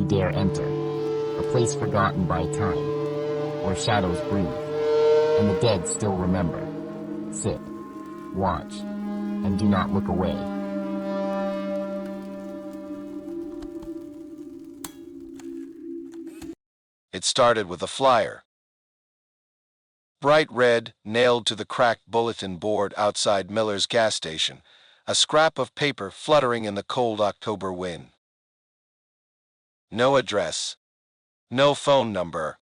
you dare enter, a place forgotten by time, where shadows breathe, and the dead still remember. Sit, watch, and do not look away. It started with a flyer. Bright red, nailed to the cracked bulletin board outside Miller's gas station, a scrap of paper fluttering in the cold October wind. No address, no phone number,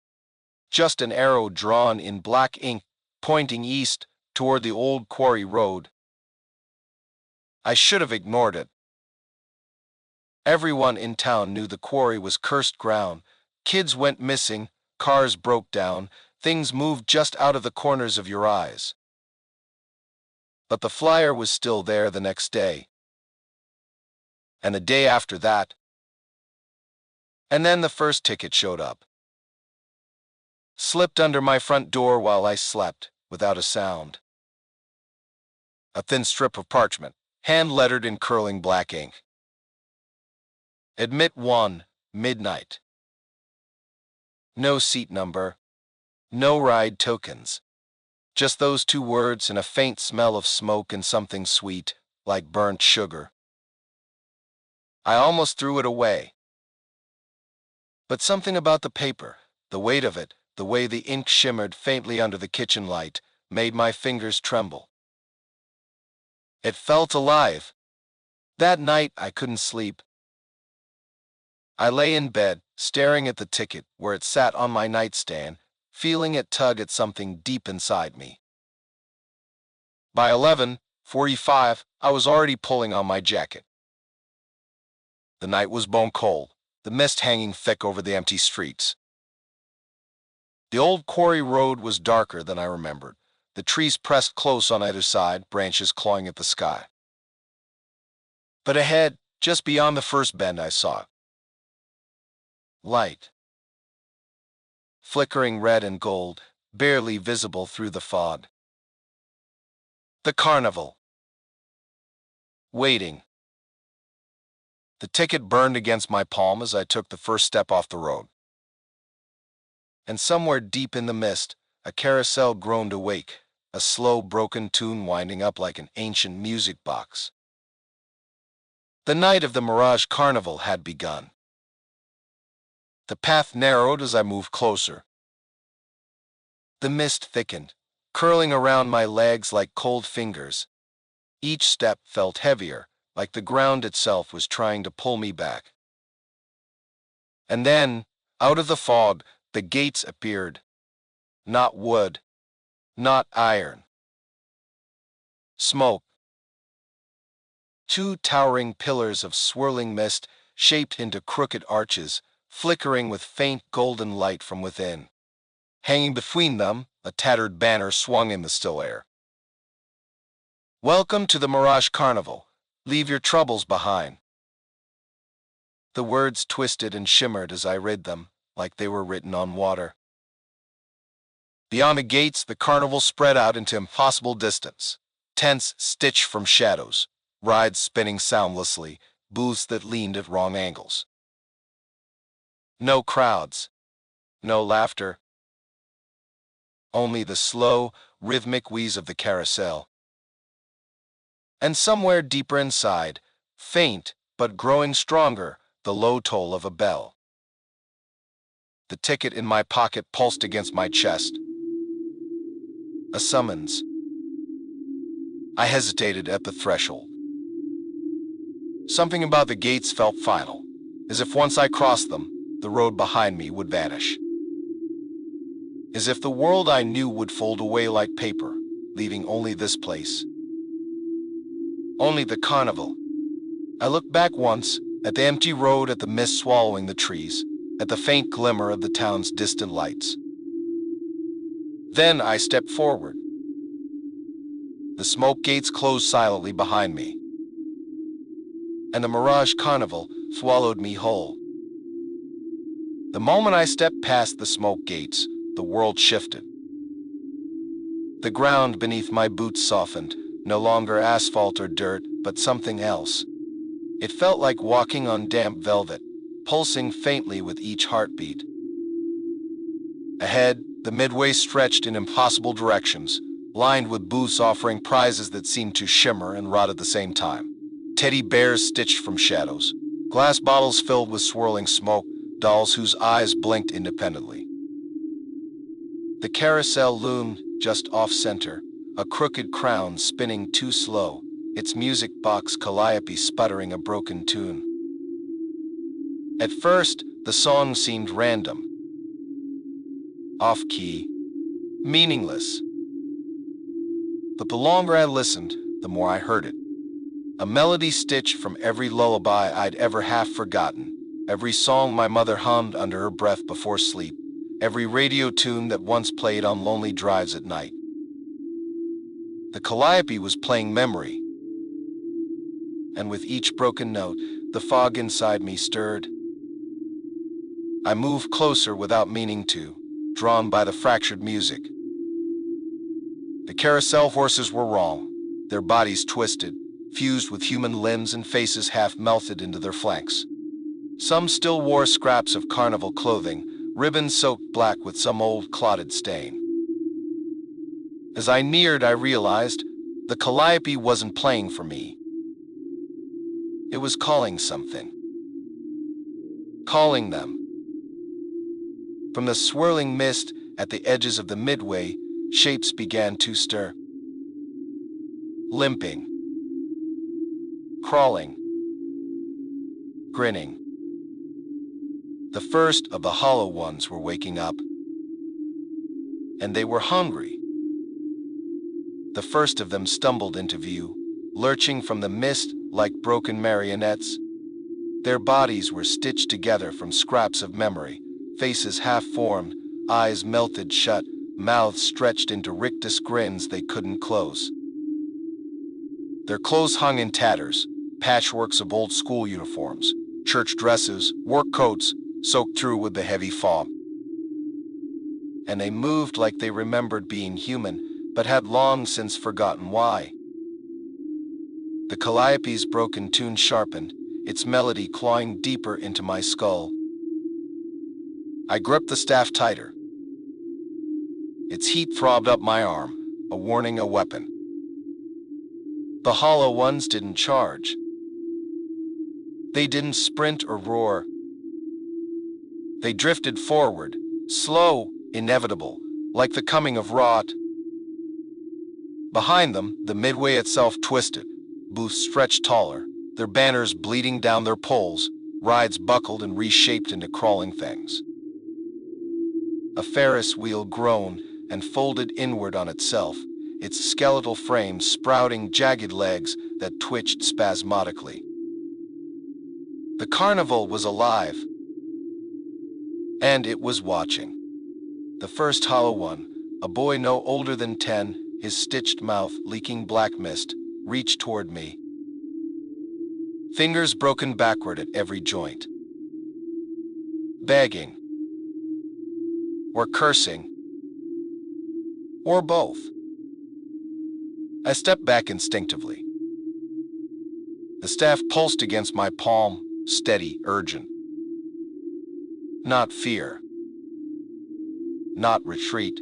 just an arrow drawn in black ink pointing east toward the old quarry road. I should have ignored it. Everyone in town knew the quarry was cursed ground. Kids went missing, cars broke down, things moved just out of the corners of your eyes. But the flyer was still there the next day, and the day after that, and then the first ticket showed up. Slipped under my front door while I slept, without a sound. A thin strip of parchment, hand-lettered in curling black ink. Admit 1, midnight. No seat number, no ride tokens. Just those two words and a faint smell of smoke and something sweet, like burnt sugar. I almost threw it away. But something about the paper, the weight of it, the way the ink shimmered faintly under the kitchen light, made my fingers tremble. It felt alive. That night I couldn't sleep. I lay in bed, staring at the ticket where it sat on my nightstand, feeling it tug at something deep inside me. By 11:45, I was already pulling on my jacket. The night was bone cold, the mist hanging thick over the empty streets. The old quarry road was darker than I remembered, the trees pressed close on either side, branches clawing at the sky. But ahead, just beyond the first bend, I saw light. Flickering red and gold, barely visible through the fog. The carnival. Waiting. The ticket burned against my palm as I took the first step off the road. And somewhere deep in the mist, a carousel groaned awake, a slow, broken tune winding up like an ancient music box. The night of the Mirage Carnival had begun. The path narrowed as I moved closer. The mist thickened, curling around my legs like cold fingers. Each step felt heavier, like the ground itself was trying to pull me back. And then, out of the fog, the gates appeared. Not wood, not iron. Smoke. Two towering pillars of swirling mist shaped into crooked arches, flickering with faint golden light from within. Hanging between them, a tattered banner swung in the still air. Welcome to the Mirage Carnival. Leave your troubles behind. The words twisted and shimmered as I read them, like they were written on water. Beyond the gates, the carnival spread out into impossible distance. Tents stitched from shadows, rides spinning soundlessly, booths that leaned at wrong angles. No crowds, no laughter. Only the slow, rhythmic wheeze of the carousel. And somewhere deeper inside, faint but growing stronger, the low toll of a bell. The ticket in my pocket pulsed against my chest. A summons. I hesitated at the threshold. Something about the gates felt final, as if once I crossed them, the road behind me would vanish. As if the world I knew would fold away like paper, leaving only this place. Only the carnival. I looked back once, at the empty road, at the mist swallowing the trees, at the faint glimmer of the town's distant lights. Then I stepped forward. The smoke gates closed silently behind me, and the Mirage Carnival swallowed me whole. The moment I stepped past the smoke gates, the world shifted. The ground beneath my boots softened, no longer asphalt or dirt, but something else. It felt like walking on damp velvet, pulsing faintly with each heartbeat. Ahead, the midway stretched in impossible directions, lined with booths offering prizes that seemed to shimmer and rot at the same time. Teddy bears stitched from shadows, glass bottles filled with swirling smoke, dolls whose eyes blinked independently. The carousel loomed just off-center, a crooked crown spinning too slow, its music box calliope sputtering a broken tune. At first, the song seemed random, off-key, meaningless. But the longer I listened, the more I heard it. A melody stitched from every lullaby I'd ever half forgotten, every song my mother hummed under her breath before sleep, every radio tune that once played on lonely drives at night. The calliope was playing memory, and with each broken note, the fog inside me stirred. I moved closer without meaning to, drawn by the fractured music. The carousel horses were wrong, their bodies twisted, fused with human limbs and faces half melted into their flanks. Some still wore scraps of carnival clothing, ribbons soaked black with some old clotted stain. As I neared, I realized the calliope wasn't playing for me. It was calling something. Calling them. From the swirling mist at the edges of the midway, shapes began to stir. Limping. Crawling. Grinning. The first of the hollow ones were waking up. And they were hungry. The first of them stumbled into view, lurching from the mist like broken marionettes. Their bodies were stitched together from scraps of memory, faces half-formed, eyes melted shut, mouths stretched into rictus grins they couldn't close. Their clothes hung in tatters, patchworks of old school uniforms, church dresses, work coats, soaked through with the heavy fog. And they moved like they remembered being human, but had long since forgotten why. The calliope's broken tune sharpened, its melody clawing deeper into my skull. I gripped the staff tighter. Its heat throbbed up my arm, a warning, a weapon. The hollow ones didn't charge. They didn't sprint or roar. They drifted forward, slow, inevitable, like the coming of rot. Behind them, the midway itself twisted, booths stretched taller, their banners bleeding down their poles, rides buckled and reshaped into crawling things. A Ferris wheel groaned and folded inward on itself, its skeletal frame sprouting jagged legs that twitched spasmodically. The carnival was alive, and it was watching. The first hollow one, a boy no older than 10, his stitched mouth leaking black mist, reached toward me. Fingers broken backward at every joint. Begging. Or cursing. Or both. I stepped back instinctively. The staff pulsed against my palm, steady, urgent. Not fear. Not retreat.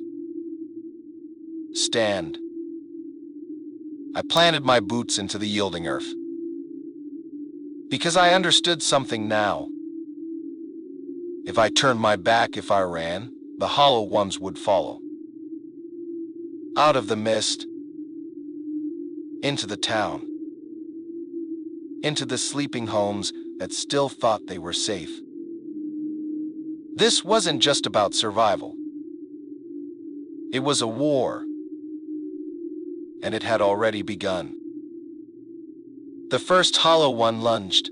Stand. I planted my boots into the yielding earth. Because I understood something now. If I turned my back, if I ran, the hollow ones would follow. Out of the mist. Into the town. Into the sleeping homes that still thought they were safe. This wasn't just about survival. It was a war. And it had already begun. The first hollow one lunged.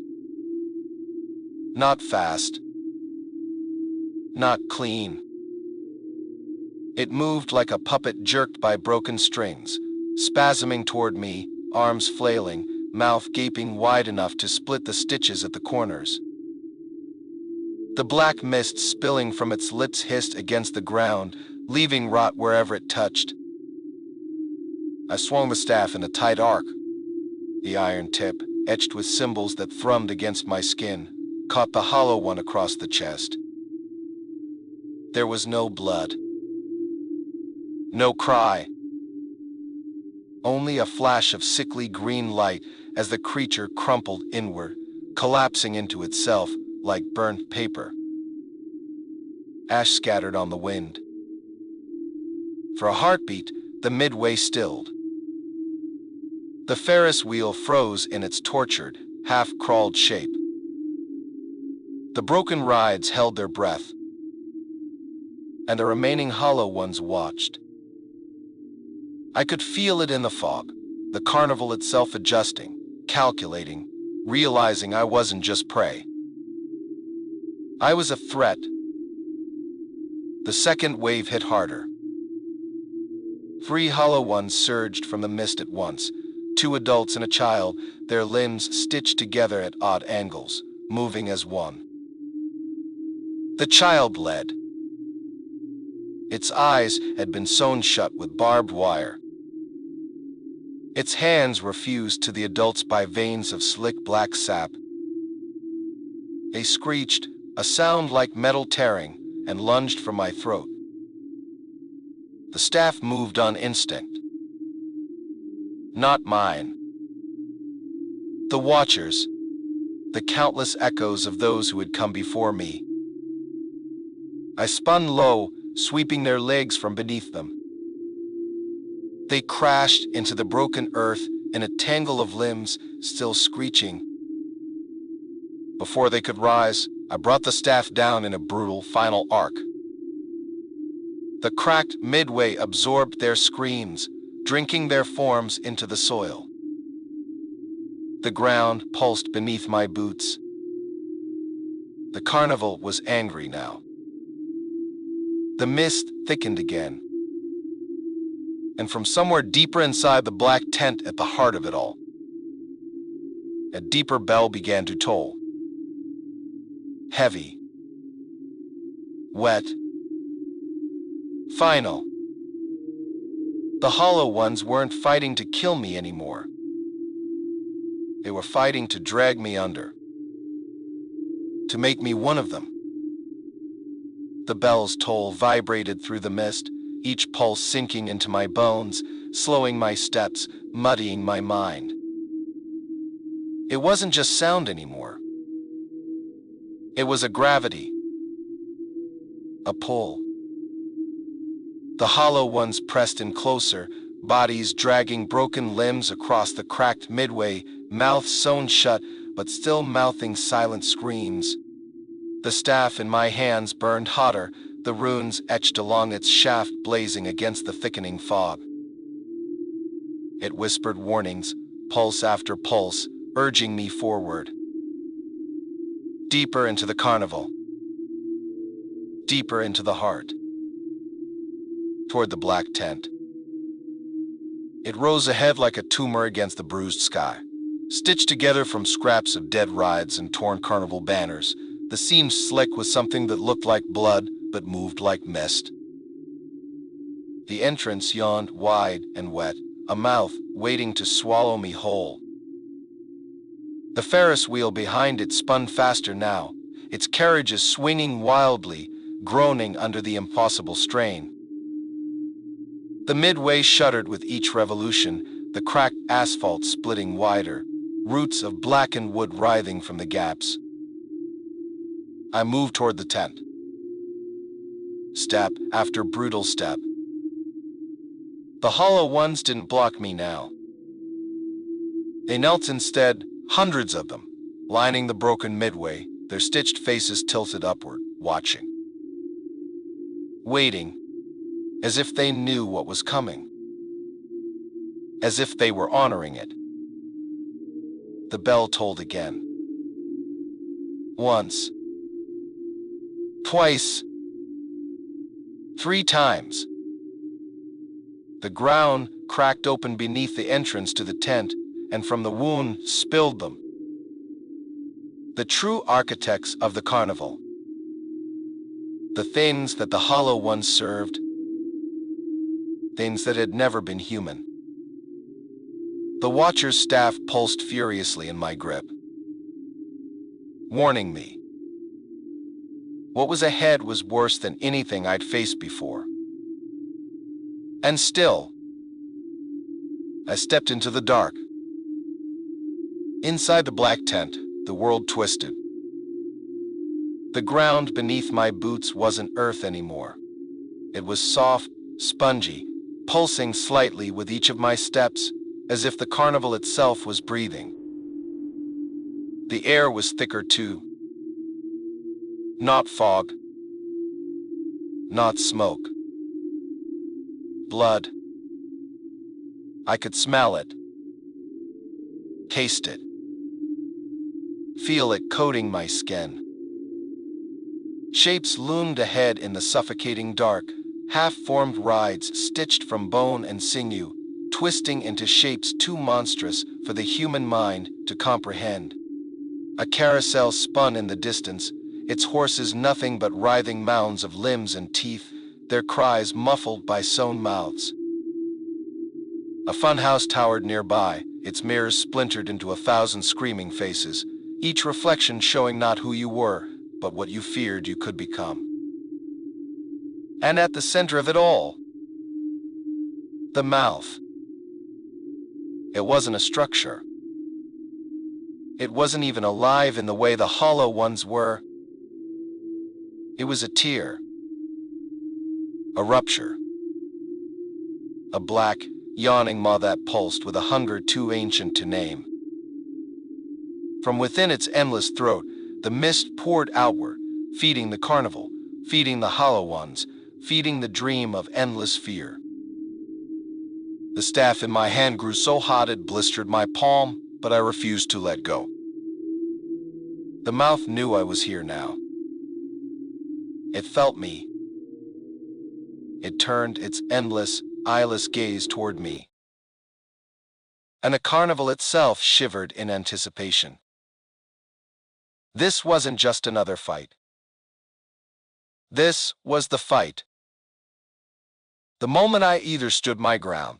Not fast. Not clean. It moved like a puppet jerked by broken strings, spasming toward me, arms flailing, mouth gaping wide enough to split the stitches at the corners. The black mist spilling from its lips hissed against the ground, leaving rot wherever it touched. I swung the staff in a tight arc, the iron tip, etched with symbols that thrummed against my skin, caught the hollow one across the chest. There was no blood, no cry, only a flash of sickly green light as the creature crumpled inward, collapsing into itself like burnt paper. Ash scattered on the wind. For a heartbeat, the midway stilled. The Ferris wheel froze in its tortured, half-crawled shape. The broken rides held their breath, and the remaining hollow ones watched. I could feel it in the fog, the carnival itself adjusting, calculating, realizing I wasn't just prey. I was a threat. The second wave hit harder. 3 hollow ones surged from the mist at once, 2 adults and a child, their limbs stitched together at odd angles, moving as one. The child led. Its eyes had been sewn shut with barbed wire. Its hands were fused to the adults by veins of slick black sap. They screeched, a sound like metal tearing, and lunged for my throat. The staff moved on instinct. Not mine. The watchers, the countless echoes of those who had come before me. I spun low, sweeping their legs from beneath them. They crashed into the broken earth in a tangle of limbs, still screeching. Before they could rise, I brought the staff down in a brutal final arc. The cracked midway absorbed their screams, drinking their forms into the soil. The ground pulsed beneath my boots. The carnival was angry now. The mist thickened again, and from somewhere deeper inside the black tent at the heart of it all, a deeper bell began to toll. Heavy. Wet. Final. The hollow ones weren't fighting to kill me anymore. They were fighting to drag me under, to make me one of them. The bell's toll vibrated through the mist, each pulse sinking into my bones, slowing my steps, muddying my mind. It wasn't just sound anymore. It was a gravity, a pull. The hollow ones pressed in closer, bodies dragging broken limbs across the cracked midway, mouths sewn shut, but still mouthing silent screams. The staff in my hands burned hotter, the runes etched along its shaft blazing against the thickening fog. It whispered warnings, pulse after pulse, urging me forward. Deeper into the carnival. Deeper into the heart. Toward the black tent. It rose ahead like a tumor against the bruised sky. Stitched together from scraps of dead rides and torn carnival banners, the seam slick with something that looked like blood but moved like mist. The entrance yawned wide and wet, a mouth waiting to swallow me whole. The Ferris wheel behind it spun faster now, its carriages swinging wildly, groaning under the impossible strain. The midway shuddered with each revolution, the cracked asphalt splitting wider, roots of blackened wood writhing from the gaps. I moved toward the tent. Step after brutal step. The hollow ones didn't block me now. They knelt instead, hundreds of them, lining the broken midway, their stitched faces tilted upward, watching. Waiting, as if they knew what was coming. As if they were honoring it. The bell tolled again. Once. Twice. 3 times. The ground cracked open beneath the entrance to the tent, and from the wound spilled them. The true architects of the carnival. The things that the hollow ones served. Things that had never been human. The watcher's staff pulsed furiously in my grip. warning me. What was ahead was worse than anything I'd faced before. And still, I stepped into the dark. Inside the black tent, the world twisted. The ground beneath my boots wasn't earth anymore. It was soft, spongy, pulsing slightly with each of my steps, as if the carnival itself was breathing. The air was thicker too. Not fog. Not smoke. Blood. I could smell it. Taste it. Feel it coating my skin. Shapes loomed ahead in the suffocating dark, half-formed rides stitched from bone and sinew, twisting into shapes too monstrous for the human mind to comprehend. A carousel spun in the distance, its horses nothing but writhing mounds of limbs and teeth, their cries muffled by sewn mouths. A funhouse towered nearby, its mirrors splintered into 1,000 screaming faces, each reflection showing not who you were, but what you feared you could become. And at the center of it all, the mouth. It wasn't a structure. It wasn't even alive in the way the hollow ones were. It was a tear. A rupture. A black, yawning maw that pulsed with a hunger too ancient to name. From within its endless throat, the mist poured outward, feeding the carnival, feeding the hollow ones, feeding the dream of endless fear. The staff in my hand grew so hot it blistered my palm, but I refused to let go. The mouth knew I was here now. It felt me. It turned its endless, eyeless gaze toward me. And the carnival itself shivered in anticipation. This wasn't just another fight. This was the fight. The moment I either stood my ground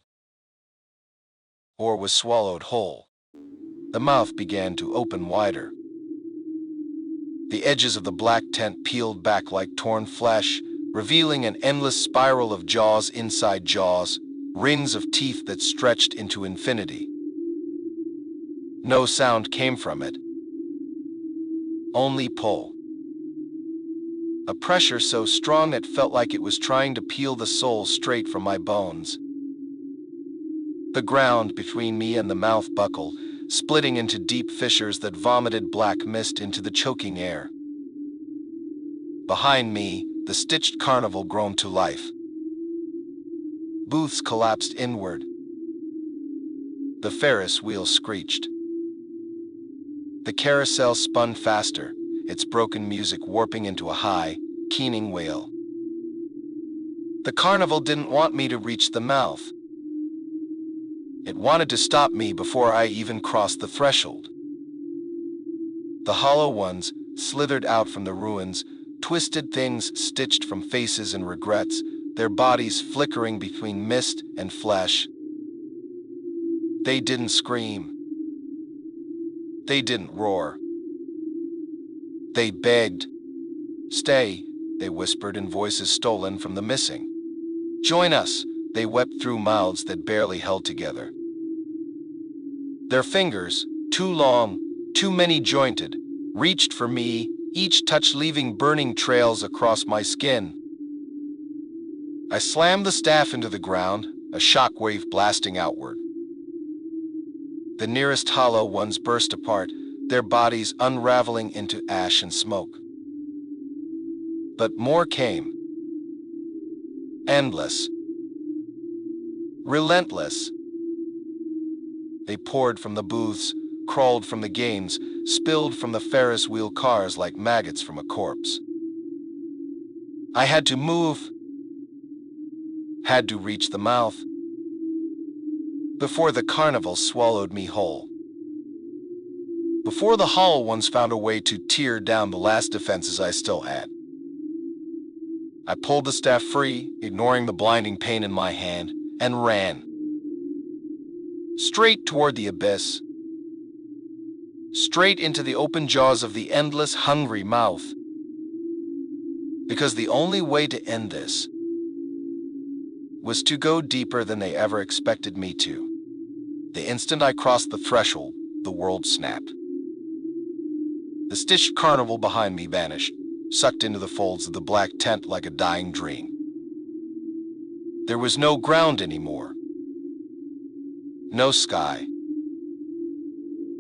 or was swallowed whole, the mouth began to open wider. The edges of the black tent peeled back like torn flesh, revealing an endless spiral of jaws inside jaws, rings of teeth that stretched into infinity. No sound came from it. Only pull. A pressure so strong it felt like it was trying to peel the soul straight from my bones. The ground between me and the mouth buckled, splitting into deep fissures that vomited black mist into the choking air. Behind me, the stitched carnival groaned to life. Booths collapsed inward. The Ferris wheel screeched. The carousel spun faster, its broken music warping into a high, keening wail. The carnival didn't want me to reach the mouth. It wanted to stop me before I even crossed the threshold. The hollow ones slithered out from the ruins, twisted things stitched from faces and regrets, their bodies flickering between mist and flesh. They didn't scream. They didn't roar. They begged. "Stay," they whispered in voices stolen from the missing. "Join us," they wept through mouths that barely held together. Their fingers, too long, too many jointed, reached for me, each touch leaving burning trails across my skin. I slammed the staff into the ground, a shockwave blasting outward. The nearest hollow ones burst apart, their bodies unraveling into ash and smoke. But more came. Endless. Relentless. They poured from the booths, crawled from the games, spilled from the Ferris wheel cars like maggots from a corpse. I had to move, had to reach the mouth, before the carnival swallowed me whole. Before the hollow ones found a way to tear down the last defenses I still had. I pulled the staff free, ignoring the blinding pain in my hand, and ran. Straight toward the abyss. straight into the open jaws of the endless, hungry mouth. Because the only way to end this was to go deeper than they ever expected me to. The instant I crossed the threshold, the world snapped. The stitched carnival behind me vanished, sucked into the folds of the black tent like a dying dream. There was no ground anymore. No sky.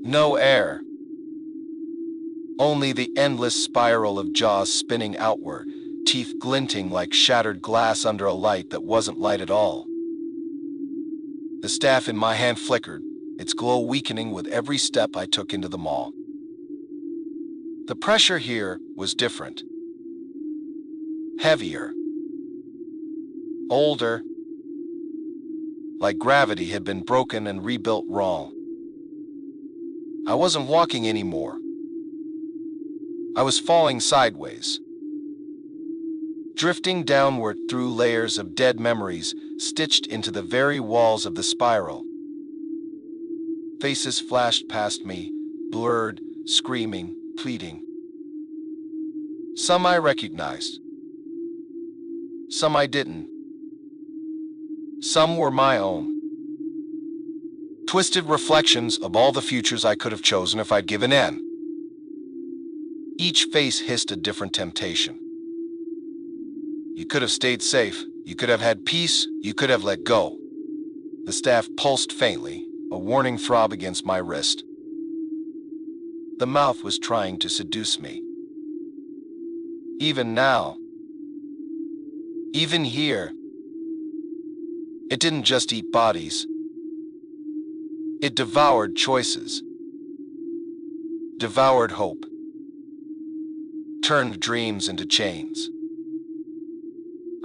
No air. Only the endless spiral of jaws spinning outward, teeth glinting like shattered glass under a light that wasn't light at all. The staff in my hand flickered, its glow weakening with every step I took into the mall. The pressure here was different. Heavier. Older. Like gravity had been broken and rebuilt wrong. I wasn't walking anymore. I was falling sideways. Drifting downward through layers of dead memories stitched into the very walls of the spiral. Faces flashed past me, blurred, screaming, pleading. Some I recognized. Some I didn't. Some were my own. Twisted reflections of all the futures I could have chosen if I'd given in. Each face hissed a different temptation. You could have stayed safe, you could have had peace, you could have let go. The staff pulsed faintly, a warning throb against my wrist. The mouth was trying to seduce me. Even now, even here, it didn't just eat bodies. It devoured choices, devoured hope, turned dreams into chains.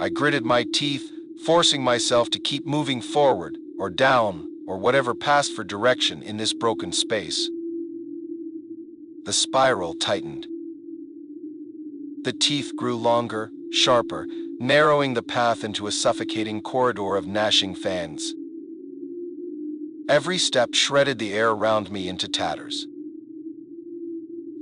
I gritted my teeth, forcing myself to keep moving forward, or down, or whatever passed for direction in this broken space. The spiral tightened. The teeth grew longer, sharper, narrowing the path into a suffocating corridor of gnashing fangs. Every step shredded the air around me into tatters.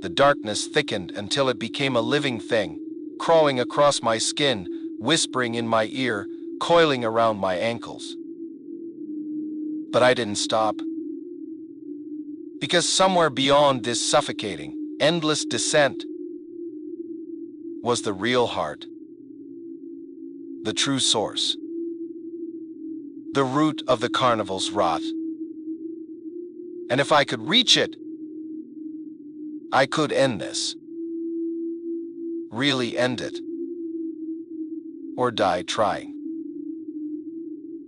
The darkness thickened until it became a living thing, crawling across my skin, whispering in my ear, coiling around my ankles. But I didn't stop. Because somewhere beyond this suffocating, endless descent was the real heart. The true source. The root of the carnival's rot. And if I could reach it, I could end this. Really end it. Or die trying.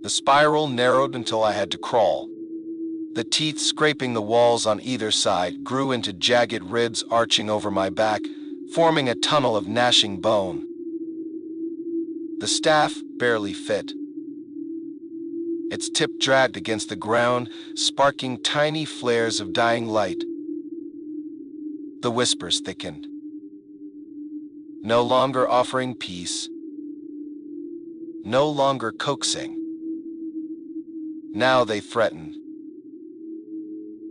The spiral narrowed until I had to crawl. The teeth scraping the walls on either side grew into jagged ribs arching over my back, forming a tunnel of gnashing bone. The staff barely fit. Its tip dragged against the ground, sparking tiny flares of dying light. The whispers thickened. No longer offering peace. No longer coaxing. Now they threatened.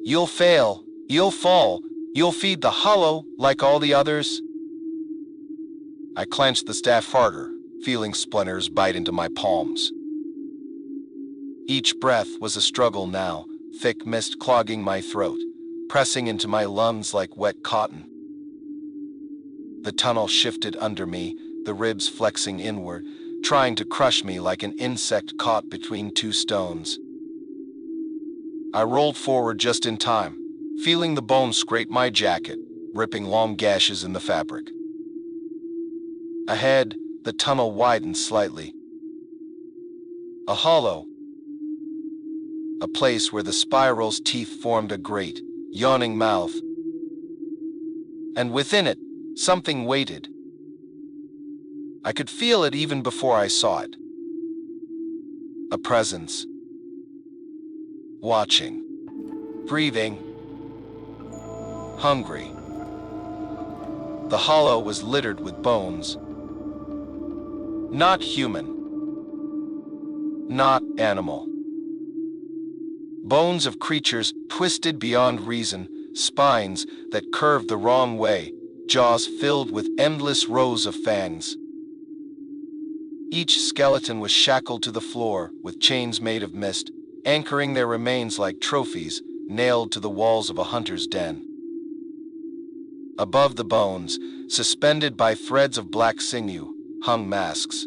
You'll fail, you'll fall, you'll feed the hollow like all the others. I clenched the staff harder, feeling splinters bite into my palms. Each breath was a struggle now, thick mist clogging my throat, pressing into my lungs like wet cotton. The tunnel shifted under me, the ribs flexing inward, trying to crush me like an insect caught between two stones. I rolled forward just in time, feeling the bones scrape my jacket, ripping long gashes in the fabric. Ahead, the tunnel widened slightly. A hollow. A place where the spiral's teeth formed a great, yawning mouth. And within it, something waited. I could feel it even before I saw it. A presence. Watching. Breathing. Hungry. The hollow was littered with bones. Not human. Not animal. Bones of creatures twisted beyond reason, spines that curved the wrong way, jaws filled with endless rows of fangs. Each skeleton was shackled to the floor with chains made of mist, anchoring their remains like trophies nailed to the walls of a hunter's den. Above the bones, suspended by threads of black sinew, hung masks.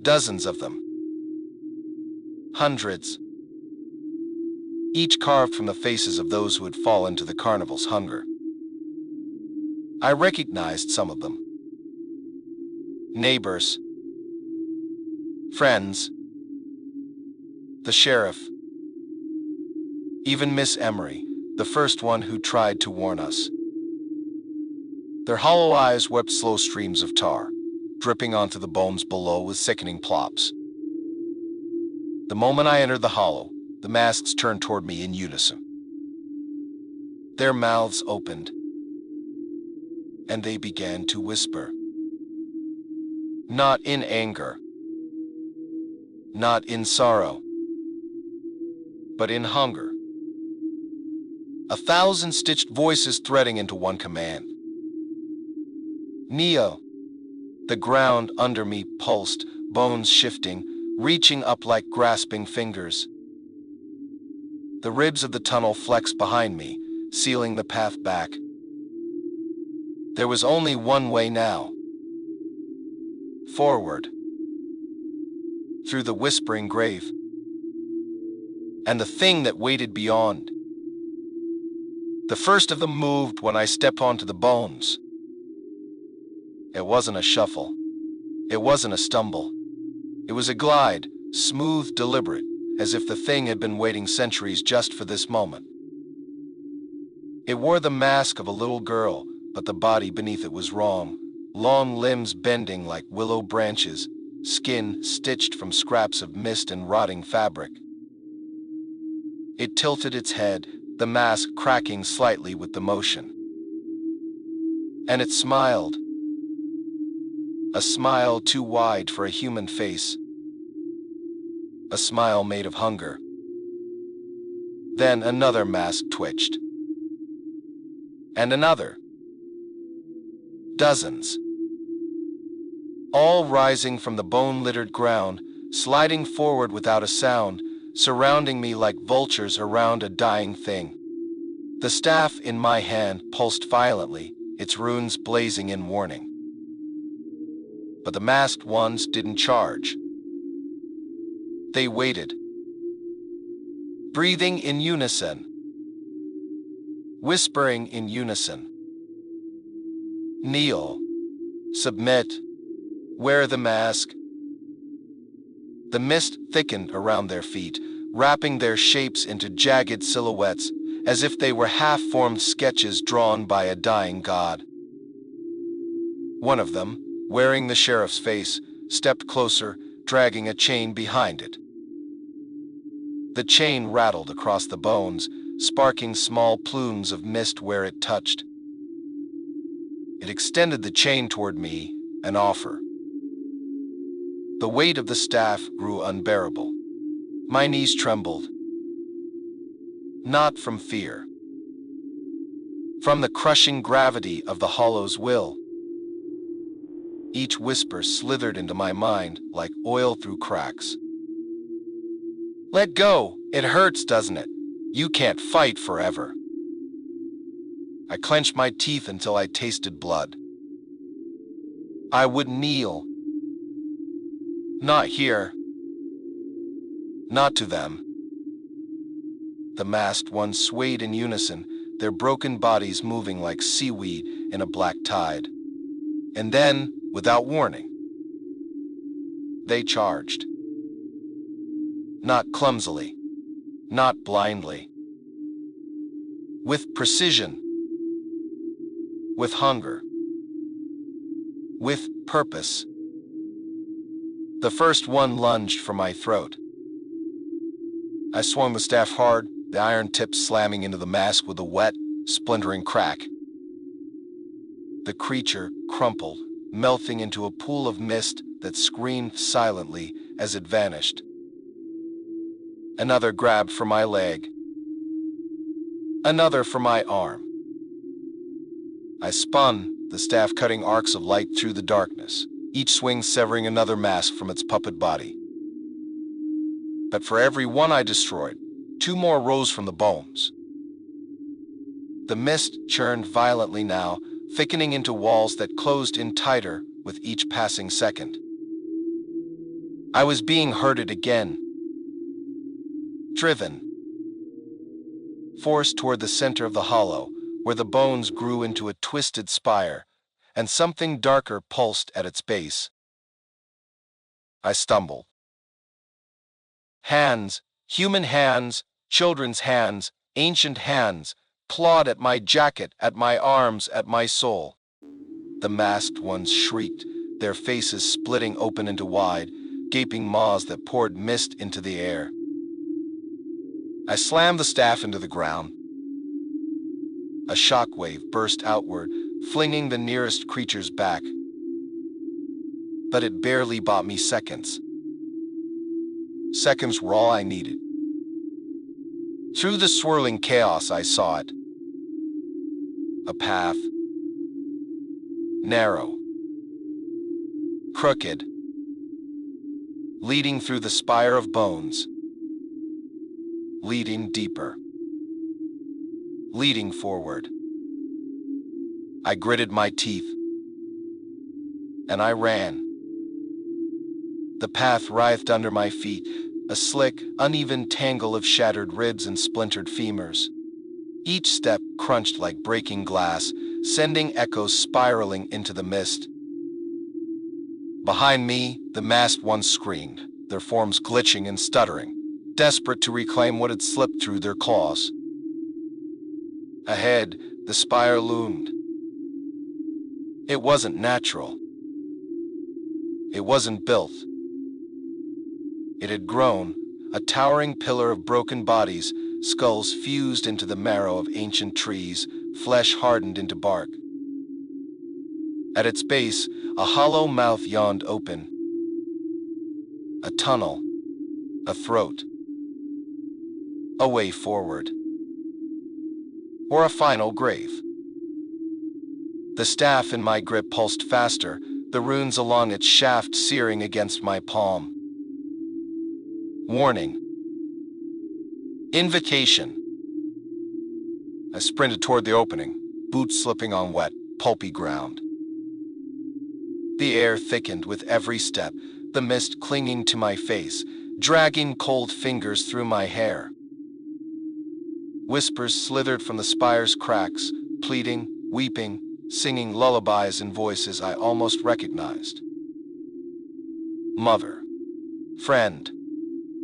Dozens of them. Hundreds. Each carved from the faces of those who had fallen to the carnival's hunger. I recognized some of them. Neighbors. Friends. The sheriff. Even Miss Emery, the first one who tried to warn us. Their hollow eyes wept slow streams of tar, dripping onto the bones below with sickening plops. The moment I entered the hollow, the masks turned toward me in unison. Their mouths opened, and they began to whisper. Not in anger, not in sorrow, but in hunger. 1,000 stitched voices threading into one command. Neo. The ground under me pulsed, bones shifting, reaching up like grasping fingers. The ribs of the tunnel flexed behind me, sealing the path back. There was only one way now. Forward. Through the whispering grave. And the thing that waited beyond. The first of them moved when I stepped onto the bones. It wasn't a shuffle. It wasn't a stumble. It was a glide, smooth, deliberate, as if the thing had been waiting centuries just for this moment. It wore the mask of a little girl, but the body beneath it was wrong. Long limbs bending like willow branches, skin stitched from scraps of mist and rotting fabric. It tilted its head, the mask cracking slightly with the motion. And it smiled. A smile too wide for a human face. A smile made of hunger. Then another mask twitched. And another. Dozens. All rising from the bone-littered ground, sliding forward without a sound, surrounding me like vultures around a dying thing. The staff in my hand pulsed violently, its runes blazing in warning. But the masked ones didn't charge. They waited, breathing in unison, whispering in unison. Kneel, submit, wear the mask. The mist thickened around their feet, wrapping their shapes into jagged silhouettes, as if they were half-formed sketches drawn by a dying god. One of them, wearing the sheriff's face, stepped closer, dragging a chain behind it. The chain rattled across the bones, sparking small plumes of mist where it touched. It extended the chain toward me, an offer. The weight of the staff grew unbearable. My knees trembled. Not from fear. From the crushing gravity of the hollow's will. Each whisper slithered into my mind like oil through cracks. Let go! It hurts, doesn't it? You can't fight forever. I clenched my teeth until I tasted blood. I would kneel. Not here. Not to them. The masked ones swayed in unison, their broken bodies moving like seaweed in a black tide. And then, without warning, they charged. Not clumsily, not blindly. With precision. With hunger. With purpose. The first one lunged for my throat. I swung the staff hard, the iron tip slamming into the mask with a wet, splintering crack. The creature crumpled, melting into a pool of mist that screamed silently as it vanished. Another grabbed for my leg. Another for my arm. I spun, the staff cutting arcs of light through the darkness, each swing severing another mask from its puppet body. But for every one I destroyed, two more rose from the bones. The mist churned violently now, thickening into walls that closed in tighter with each passing second. I was being herded again, driven, forced toward the center of the hollow, where the bones grew into a twisted spire, and something darker pulsed at its base. I stumbled. Hands, human hands, children's hands, ancient hands, clawed at my jacket, at my arms, at my soul. The masked ones shrieked, their faces splitting open into wide, gaping maws that poured mist into the air. I slammed the staff into the ground. A shockwave burst outward, flinging the nearest creatures back. But it barely bought me seconds. Seconds were all I needed. Through the swirling chaos I saw it. A path. Narrow. Crooked. Leading through the spire of bones. Leading deeper. Leading forward. I gritted my teeth. And I ran. The path writhed under my feet, a slick, uneven tangle of shattered ribs and splintered femurs. Each step crunched like breaking glass, sending echoes spiraling into the mist. Behind me, the masked ones screamed, their forms glitching and stuttering, desperate to reclaim what had slipped through their claws. Ahead, the spire loomed. It wasn't natural. It wasn't built. It had grown, a towering pillar of broken bodies, skulls fused into the marrow of ancient trees, flesh hardened into bark. At its base, a hollow mouth yawned open. A tunnel, a throat, a way forward, or a final grave. The staff in my grip pulsed faster, the runes along its shaft searing against my palm. Warning. Invitation. I sprinted toward the opening, boots slipping on wet, pulpy ground. The air thickened with every step, the mist clinging to my face, dragging cold fingers through my hair. Whispers slithered from the spire's cracks, pleading, weeping, singing lullabies in voices I almost recognized. Mother, friend,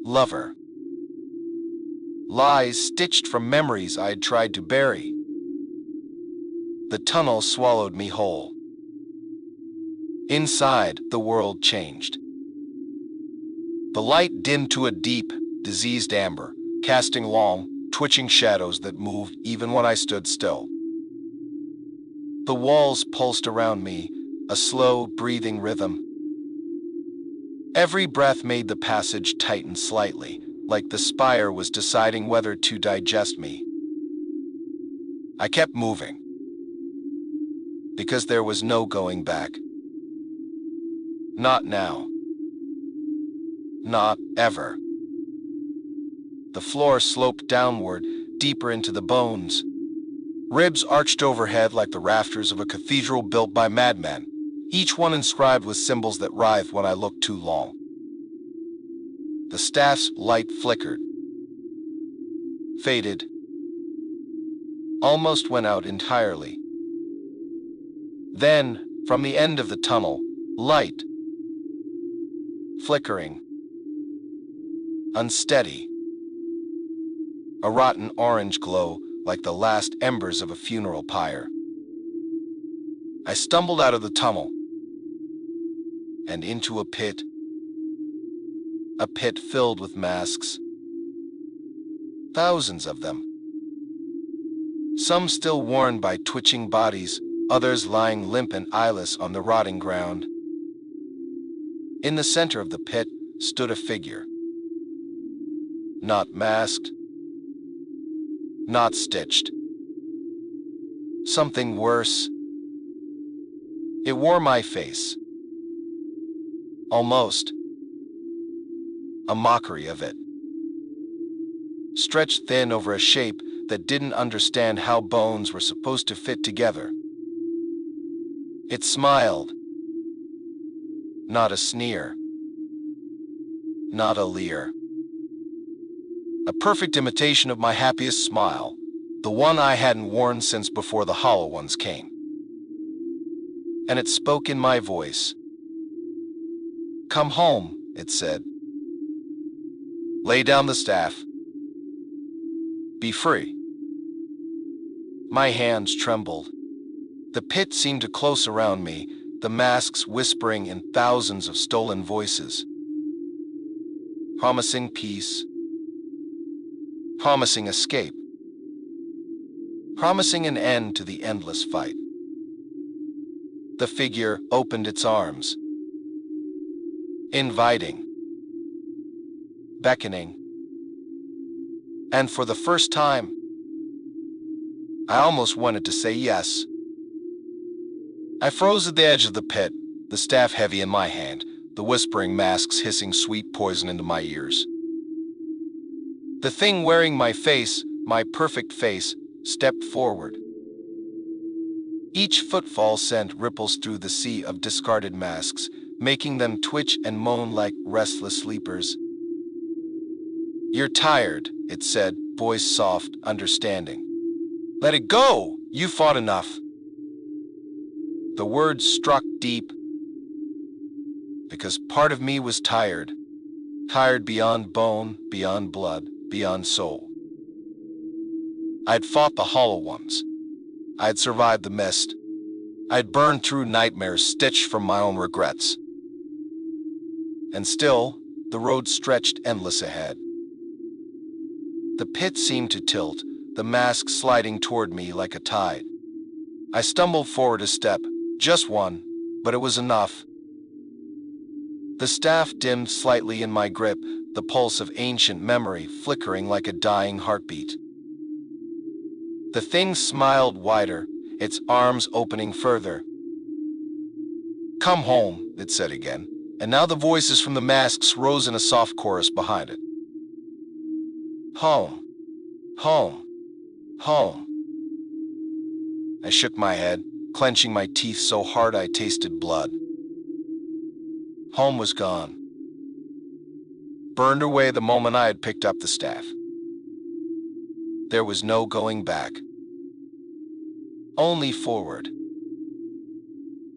lover. Lies stitched from memories I had tried to bury. The tunnel swallowed me whole. Inside, the world changed. The light dimmed to a deep, diseased amber, casting long, twitching shadows that moved even when I stood still. The walls pulsed around me, a slow, breathing rhythm. Every breath made the passage tighten slightly, like the spire was deciding whether to digest me. I kept moving, because there was no going back. Not now. Not ever. The floor sloped downward, deeper into the bones. Ribs arched overhead like the rafters of a cathedral built by madmen, each one inscribed with symbols that writhed when I looked too long. The staff's light flickered, faded, almost went out entirely. Then, from the end of the tunnel, light, flickering, unsteady, a rotten orange glow like the last embers of a funeral pyre. I stumbled out of the tunnel and into a pit filled with masks, thousands of them, some still worn by twitching bodies, others lying limp and eyeless on the rotting ground. In the center of the pit stood a figure, not masked, not stitched. Something worse. It wore my face. Almost. A mockery of it. Stretched thin over a shape that didn't understand how bones were supposed to fit together. It smiled. Not a sneer. Not a leer. A perfect imitation of my happiest smile, the one I hadn't worn since before the hollow ones came. And it spoke in my voice. "Come home," it said. "Lay down the staff. Be free." My hands trembled. The pit seemed to close around me, the masks whispering in thousands of stolen voices. Promising peace. Promising escape. Promising an end to the endless fight. The figure opened its arms. Inviting. Beckoning. And for the first time, I almost wanted to say yes. I froze at the edge of the pit, the staff heavy in my hand, the whispering masks hissing sweet poison into my ears. The thing wearing my face, my perfect face, stepped forward. Each footfall sent ripples through the sea of discarded masks, making them twitch and moan like restless sleepers. "You're tired," it said, voice soft, understanding. "Let it go! You fought enough." The words struck deep, because part of me was tired, tired beyond bone, beyond blood, beyond soul. I'd fought the hollow ones. I'd survived the mist. I'd burned through nightmares stitched from my own regrets. And still, the road stretched endless ahead. The pit seemed to tilt, the mask sliding toward me like a tide. I stumbled forward a step, just one, but it was enough. The staff dimmed slightly in my grip, the pulse of ancient memory flickering like a dying heartbeat. The thing smiled wider, its arms opening further. "Come home," it said again, and now the voices from the masks rose in a soft chorus behind it. Home, home, home. I shook my head, clenching my teeth so hard I tasted blood. Home was gone. Burned away the moment I had picked up the staff. There was no going back. Only forward.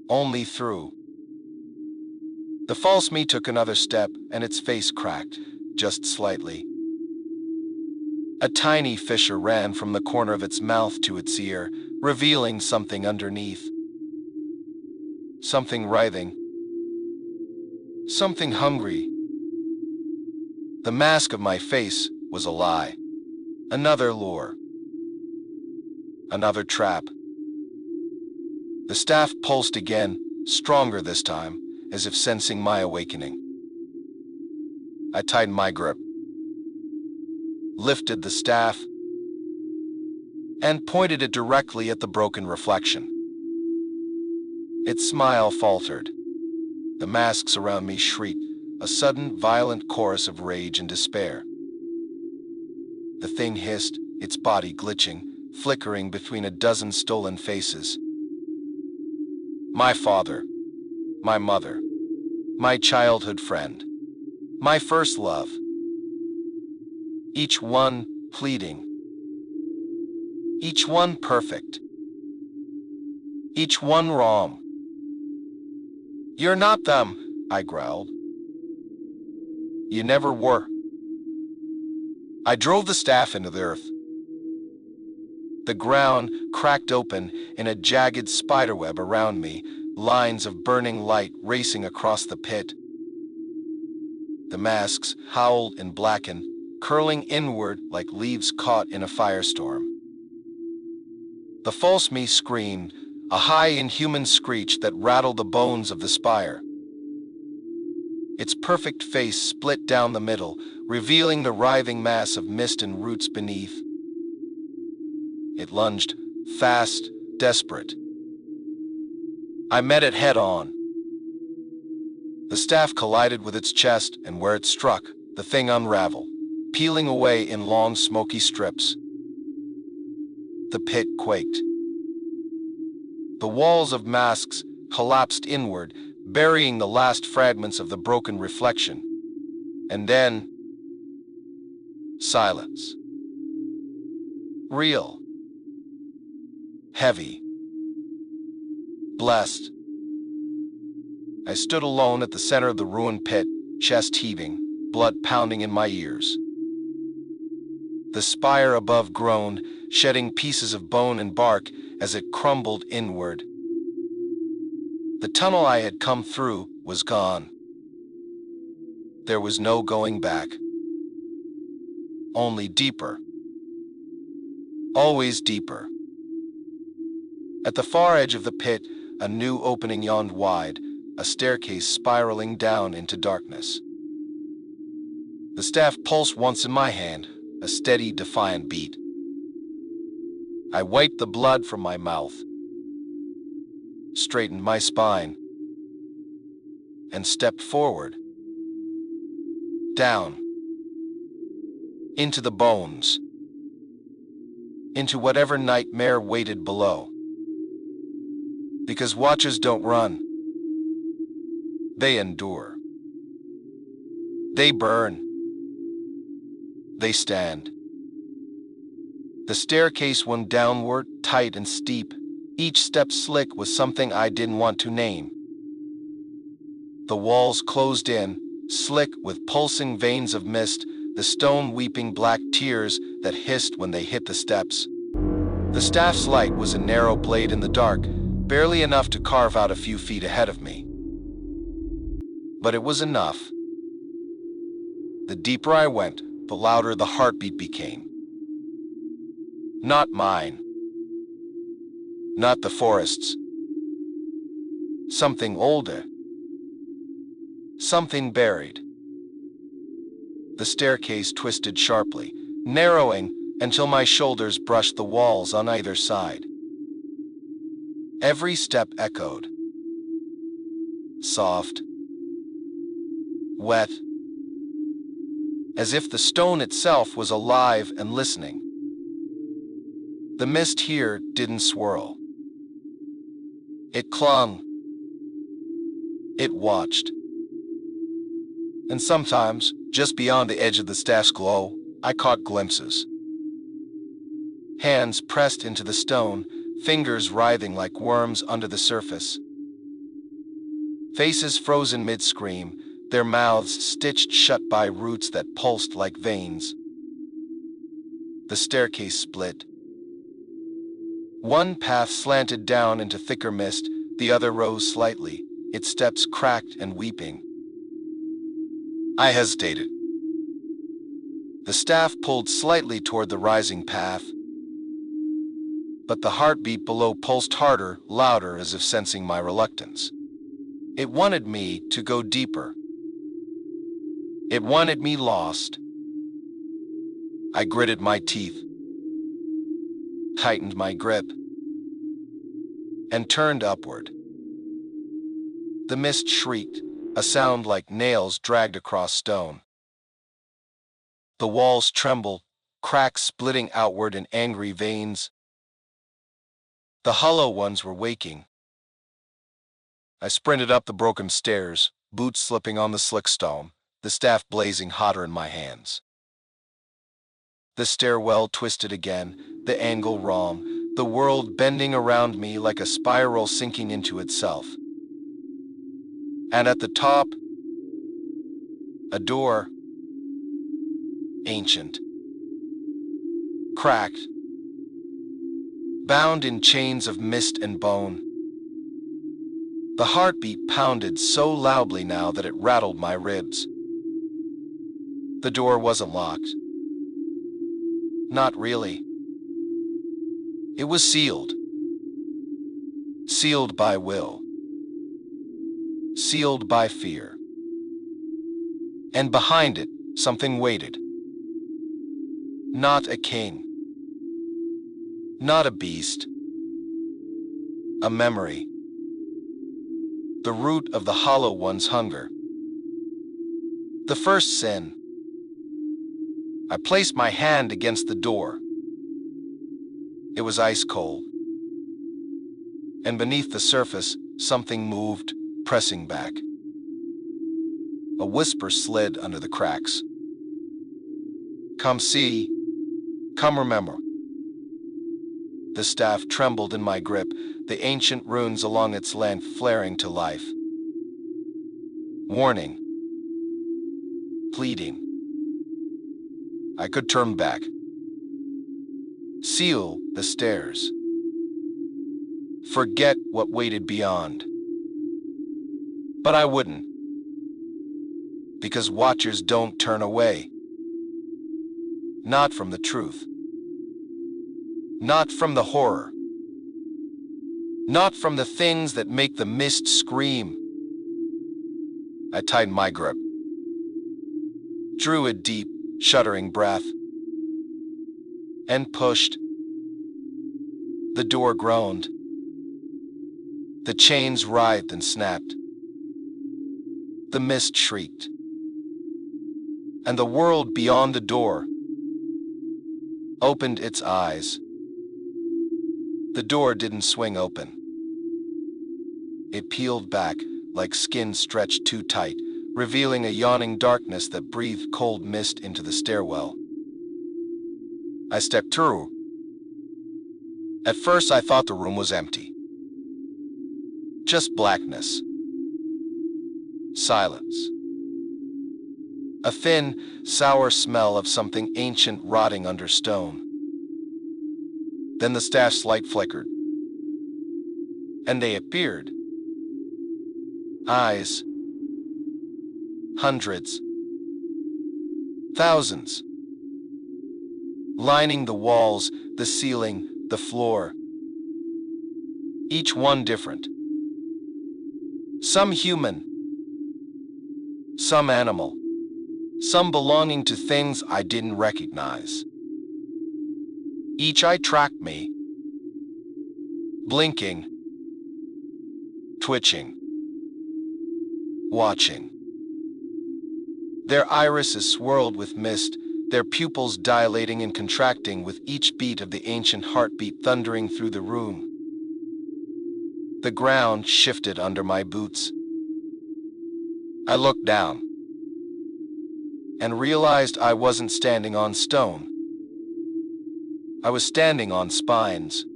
Only through. The false me took another step, and its face cracked, just slightly. A tiny fissure ran from the corner of its mouth to its ear, revealing something underneath. Something writhing. Something hungry. The mask of my face was a lie. Another lure. Another trap. The staff pulsed again, stronger this time, as if sensing my awakening. I tightened my grip, lifted the staff, and pointed it directly at the broken reflection. Its smile faltered. The masks around me shrieked, a sudden, violent chorus of rage and despair. The thing hissed, its body glitching, flickering between a dozen stolen faces. My father, my mother, my childhood friend, my first love. Each one pleading. Each one perfect. Each one wrong. "You're not them," I growled. "You never were." I drove the staff into the earth. The ground cracked open in a jagged spiderweb around me, lines of burning light racing across the pit. The masks howled and blackened, curling inward like leaves caught in a firestorm. The false me screamed, a high inhuman screech that rattled the bones of the spire. Its perfect face split down the middle, revealing the writhing mass of mist and roots beneath. It lunged, fast, desperate. I met it head on. The staff collided with its chest, and where it struck, the thing unraveled, peeling away in long, smoky strips. The pit quaked. The walls of masks collapsed inward, burying the last fragments of the broken reflection. And then, silence. Real. Heavy. Blessed. I stood alone at the center of the ruined pit, chest heaving, blood pounding in my ears. The spire above groaned, shedding pieces of bone and bark as it crumbled inward. The tunnel I had come through was gone. There was no going back. Only deeper. Always deeper. At the far edge of the pit, a new opening yawned wide, a staircase spiraling down into darkness. The staff pulsed once in my hand, a steady, defiant beat. I wiped the blood from my mouth, straightened my spine, and stepped forward, down, into the bones, into whatever nightmare waited below. Because watchers don't run. They endure. They burn. They stand. The staircase went downward, tight and steep, each step slick with something I didn't want to name. The walls closed in, slick with pulsing veins of mist, the stone weeping black tears that hissed when they hit the steps. The staff's light was a narrow blade in the dark, barely enough to carve out a few feet ahead of me. But it was enough. The deeper I went, the louder the heartbeat became. Not mine. Not the forest's. Something older. Something buried. The staircase twisted sharply, narrowing until my shoulders brushed the walls on either side. Every step echoed. Soft. Wet. As if the stone itself was alive and listening. The mist here didn't swirl. It clung. It watched. And sometimes, just beyond the edge of the staff's glow, I caught glimpses. Hands pressed into the stone, fingers writhing like worms under the surface. Faces frozen mid-scream, their mouths stitched shut by roots that pulsed like veins. The staircase split. One path slanted down into thicker mist, the other rose slightly, its steps cracked and weeping. I hesitated. The staff pulled slightly toward the rising path, but the heartbeat below pulsed harder, louder, as if sensing my reluctance. It wanted me to go deeper. It wanted me lost. I gritted my teeth, tightened my grip, and turned upward. The mist shrieked, a sound like nails dragged across stone. The walls trembled, cracks splitting outward in angry veins. The hollow ones were waking. I sprinted up the broken stairs, boots slipping on the slick stone, the staff blazing hotter in my hands. The stairwell twisted again, the angle wrong, the world bending around me like a spiral sinking into itself. And at the top, a door, ancient, cracked, bound in chains of mist and bone. The heartbeat pounded so loudly now that it rattled my ribs. The door wasn't locked. Not really. It was sealed. Sealed by will. Sealed by fear. And behind it, something waited. Not a king. Not a beast, a memory. The root of the hollow one's hunger. The first sin. I placed my hand against the door. It was ice cold. And beneath the surface, something moved, pressing back. A whisper slid under the cracks. Come see, come remember. The staff trembled in my grip, the ancient runes along its length flaring to life. Warning. Pleading. I could turn back. Seal the stairs. Forget what waited beyond. But I wouldn't. Because watchers don't turn away. Not from the truth. Not from the horror. Not from the things that make the mist scream. I tightened my grip. Drew a deep, shuddering breath. And pushed. The door groaned. The chains writhed and snapped. The mist shrieked. And the world beyond the door opened its eyes. The door didn't swing open. It peeled back like skin stretched too tight, revealing a yawning darkness that breathed cold mist into the stairwell. I stepped through. At first I thought the room was empty. Just blackness. Silence. A thin, sour smell of something ancient rotting under stone. Then the staff's light flickered. And they appeared. Eyes. Hundreds. Thousands. Lining the walls, the ceiling, the floor. Each one different. Some human. Some animal. Some belonging to things I didn't recognize. Each eye tracked me, blinking, twitching, watching. Their irises swirled with mist, their pupils dilating and contracting with each beat of the ancient heartbeat thundering through the room. The ground shifted under my boots. I looked down and realized I wasn't standing on stone. I was standing on spines.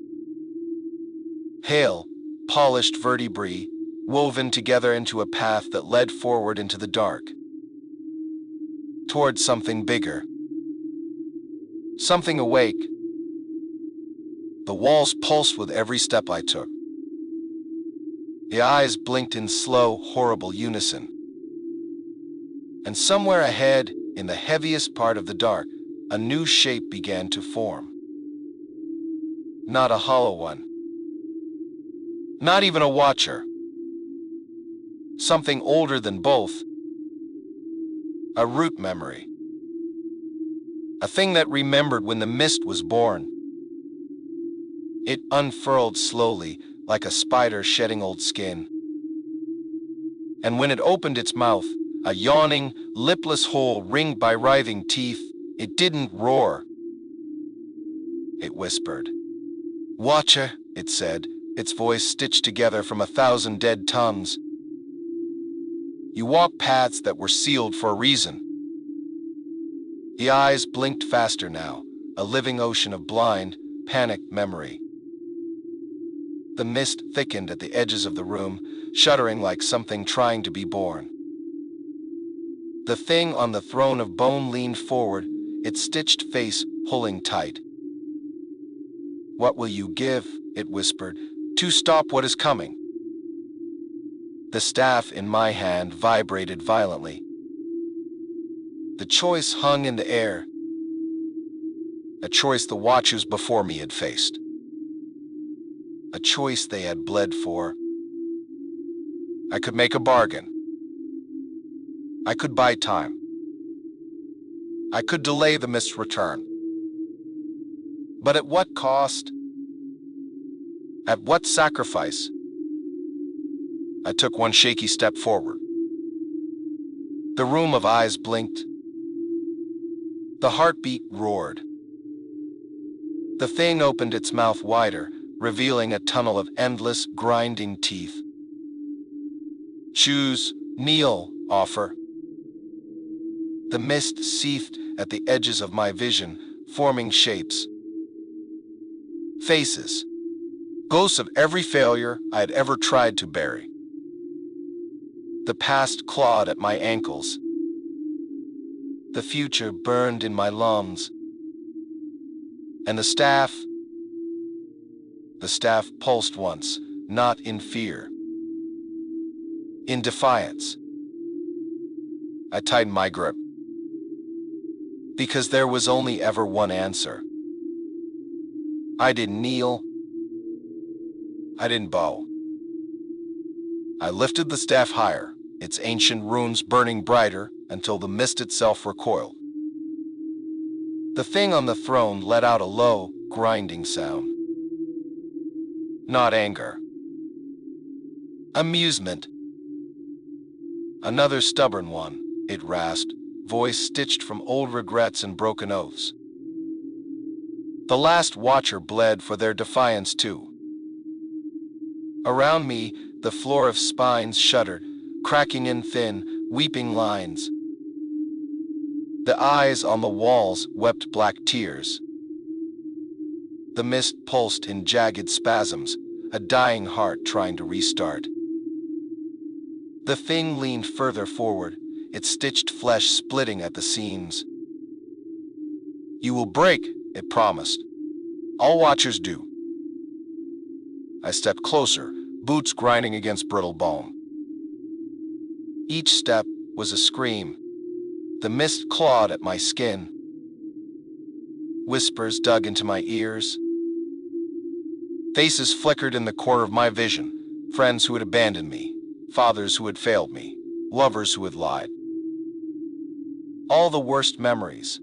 Pale, polished vertebrae woven together into a path that led forward into the dark. Towards something bigger. Something awake. The walls pulsed with every step I took. The eyes blinked in slow, horrible unison. And somewhere ahead, in the heaviest part of the dark, a new shape began to form. Not a hollow one. Not even a watcher. Something older than both. A root memory. A thing that remembered when the mist was born. It unfurled slowly, like a spider shedding old skin. And when it opened its mouth, a yawning, lipless hole ringed by writhing teeth, it didn't roar. It whispered. Watcher, it said, its voice stitched together from 1,000 dead tongues. You walk paths that were sealed for a reason. The eyes blinked faster now, a living ocean of blind, panicked memory. The mist thickened at the edges of the room, shuddering like something trying to be born. The thing on the throne of bone leaned forward, its stitched face pulling tight. What will you give, it whispered, to stop what is coming? The staff in my hand vibrated violently. The choice hung in the air, a choice the watchers before me had faced, a choice they had bled for. I could make a bargain. I could buy time. I could delay the mist's return. But at what cost? At what sacrifice? I took one shaky step forward. The room of eyes blinked. The heartbeat roared. The thing opened its mouth wider, revealing a tunnel of endless, grinding teeth. Choose, kneel, offer. The mist seethed at the edges of my vision, forming shapes. Faces. Ghosts of every failure I had ever tried to bury. The past clawed at my ankles. The future burned in my lungs. And the staff pulsed once, not in fear. In defiance. I tightened my grip. Because there was only ever one answer. I didn't kneel. I didn't bow. I lifted the staff higher, its ancient runes burning brighter until the mist itself recoiled. The thing on the throne let out a low, grinding sound. Not anger. Amusement. Another stubborn one, it rasped, voice stitched from old regrets and broken oaths. The last watcher bled for their defiance too. Around me, the floor of spines shuddered, cracking in thin, weeping lines. The eyes on the walls wept black tears. The mist pulsed in jagged spasms, a dying heart trying to restart. The thing leaned further forward, its stitched flesh splitting at the seams. You will break, it promised. All watchers do. I stepped closer, boots grinding against brittle bone. Each step was a scream. The mist clawed at my skin. Whispers dug into my ears. Faces flickered in the corner of my vision, friends who had abandoned me, fathers who had failed me, lovers who had lied. All the worst memories,